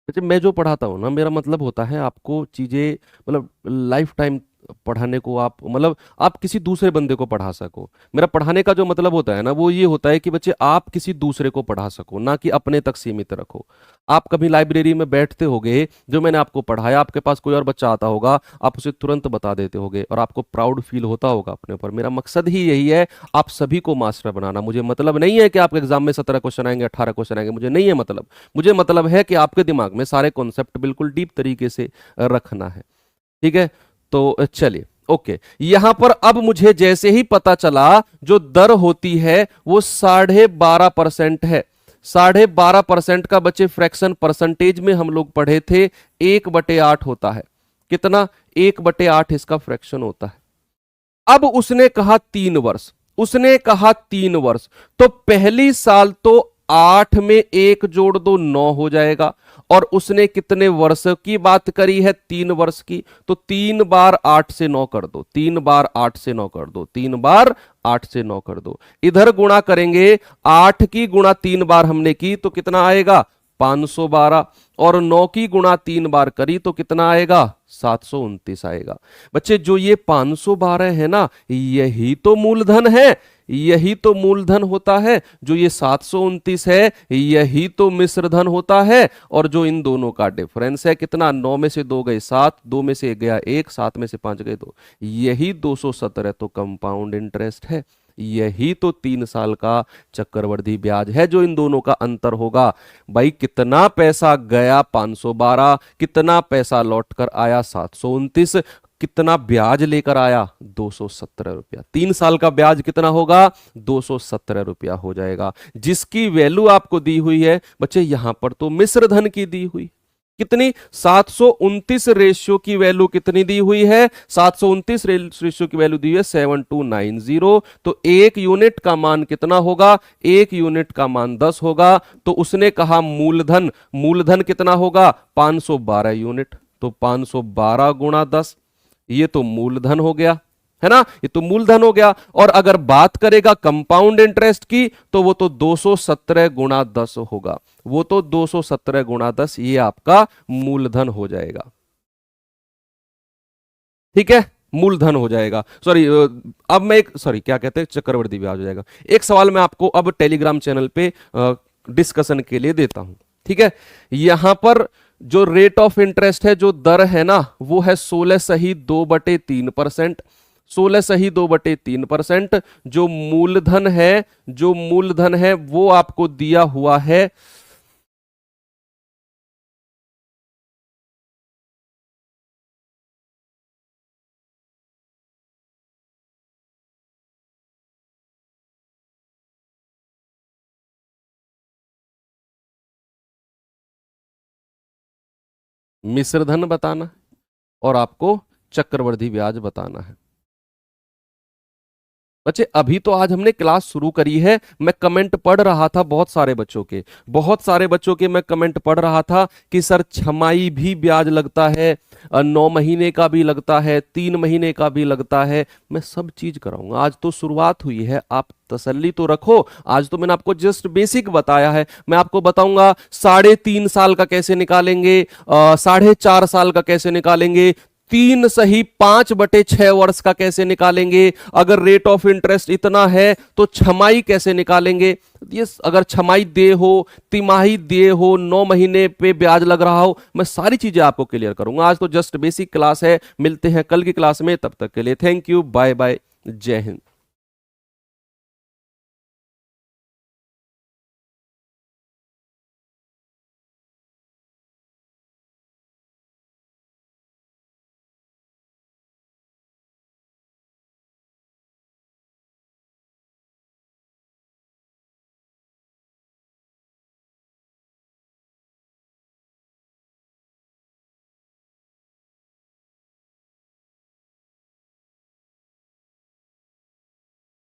अच्छा, मैं जो पढ़ाता हूँ ना, मेरा मतलब होता है आपको चीजें, मतलब लाइफ टाइम पढ़ाने को, आप मतलब आप किसी दूसरे बंदे को पढ़ा सको। मेरा पढ़ाने का जो मतलब होता है ना, वो ये होता है कि बच्चे आप किसी दूसरे को पढ़ा सको, ना कि अपने तक सीमित रखो। आप कभी लाइब्रेरी में बैठते होगे, जो मैंने आपको पढ़ाया आपके पास कोई और बच्चा आता होगा, आप उसे तुरंत बता देते होगे और आपको प्राउड फील होता होगा अपने ऊपर। मेरा मकसद ही यही है, आप सभी को मास्टर बनाना। मुझे मतलब नहीं है कि आपके एग्जाम में 17 क्वेश्चन आएंगे, 18 क्वेश्चन आएंगे, मुझे नहीं है मतलब। मुझे मतलब है कि आपके दिमाग में सारे कॉन्सेप्ट बिल्कुल डीप तरीके से रखना है। ठीक है, तो चलिए ओके। यहां पर अब मुझे जैसे ही पता चला जो दर होती है वो 12.5% है। 12.5% का बच्चे फ्रैक्शन परसेंटेज में हम लोग पढ़े थे, 1/8 होता है। कितना? 1/8 इसका फ्रैक्शन होता है। अब उसने कहा 3 वर्ष, उसने कहा 3 वर्ष, तो पहली साल तो 8 में 1 जोड़ दो 9 हो जाएगा। और उसने कितने वर्ष की बात करी है? 3 वर्ष की। तो 3 बार 8 से 9 कर दो, 3 बार 8 से 9 कर दो, 3 बार 8 से 9 कर दो। इधर गुणा करेंगे, 8 की गुणा 3 बार हमने की तो कितना आएगा? 512। और 9 की गुणा 3 बार करी तो कितना आएगा? 729 आएगा। बच्चे जो ये 512 है ना, यही तो मूलधन है, यही तो मूलधन होता है। जो ये 729 है, यही तो मिश्र धन होता है। और जो इन दोनों का डिफरेंस है कितना? 9 में से 2 गए 7, 2 में से 1 गया 1, 7 में से 5 गए 2, यही 217 तो कंपाउंड इंटरेस्ट है। यही तो 3 साल का चक्रवृद्धि ब्याज है जो इन दोनों का अंतर होगा। भाई कितना पैसा गया? 512। कितना पैसा लौट कर आया? 729। कितना ब्याज लेकर आया? 217 रुपया। 3 साल का ब्याज कितना होगा? 217 रुपया हो जाएगा। जिसकी वैल्यू आपको दी हुई है बच्चे, यहां पर तो मिश्र धन की दी हुई। कितनी? 729 रेशियो की वैल्यू कितनी दी हुई है? 729 रेशियो की वैल्यू दी हुई है 7290। तो 1 यूनिट का मान कितना होगा? 1 यूनिट का मान 10 होगा। तो उसने कहा मूलधन, मूलधन कितना होगा? 512 यूनिट। तो 512 गुणा 10, ये तो मूलधन हो गया, है ना? ये तो मूलधन हो गया। और अगर बात करेगा कंपाउंड इंटरेस्ट की, तो वो तो 217 गुणा 10 होगा। वो तो 217 गुणा 10, ये आपका मूलधन हो जाएगा। ठीक है, मूलधन हो जाएगा। सॉरी, अब मैं एक, सॉरी क्या कहते हैं, चक्रवृद्धि ब्याज हो जाएगा। एक सवाल मैं आपको अब टेलीग्राम चैनल पे डिस्कशन के लिए देता हूं। ठीक है, यहां पर जो रेट ऑफ इंटरेस्ट है, जो दर है ना, वो है 16.2/3%। 16.2/3%। जो मूलधन है, जो मूलधन है वो आपको दिया हुआ है, मिश्र धन बताना है और आपको चक्रवृद्धि ब्याज बताना है। बच्चे अभी तो आज हमने क्लास शुरू करी है। मैं कमेंट पढ़ रहा था बहुत सारे बच्चों के, बहुत सारे बच्चों के मैं कमेंट पढ़ रहा था कि सर छमाई भी ब्याज लगता है, 9 महीने का भी लगता है, 3 महीने का भी लगता है। मैं सब चीज कराऊंगा। आज तो शुरुआत हुई है, आप तसल्ली तो रखो। आज तो मैंने आपको जस्ट बेसिक बताया है। मैं आपको बताऊंगा 3.5 साल का कैसे निकालेंगे, 4.5 साल का कैसे निकालेंगे, 3 सही 5/6 वर्ष का कैसे निकालेंगे। अगर रेट ऑफ इंटरेस्ट इतना है तो छमाई कैसे निकालेंगे। ये अगर छमाई दे हो, तिमाही दे हो, 9 महीने पे ब्याज लग रहा हो, मैं सारी चीजें आपको क्लियर करूंगा। आज तो जस्ट बेसिक क्लास है। मिलते हैं कल की क्लास में, तब तक के लिए थैंक यू, बाय बाय, जय हिंद।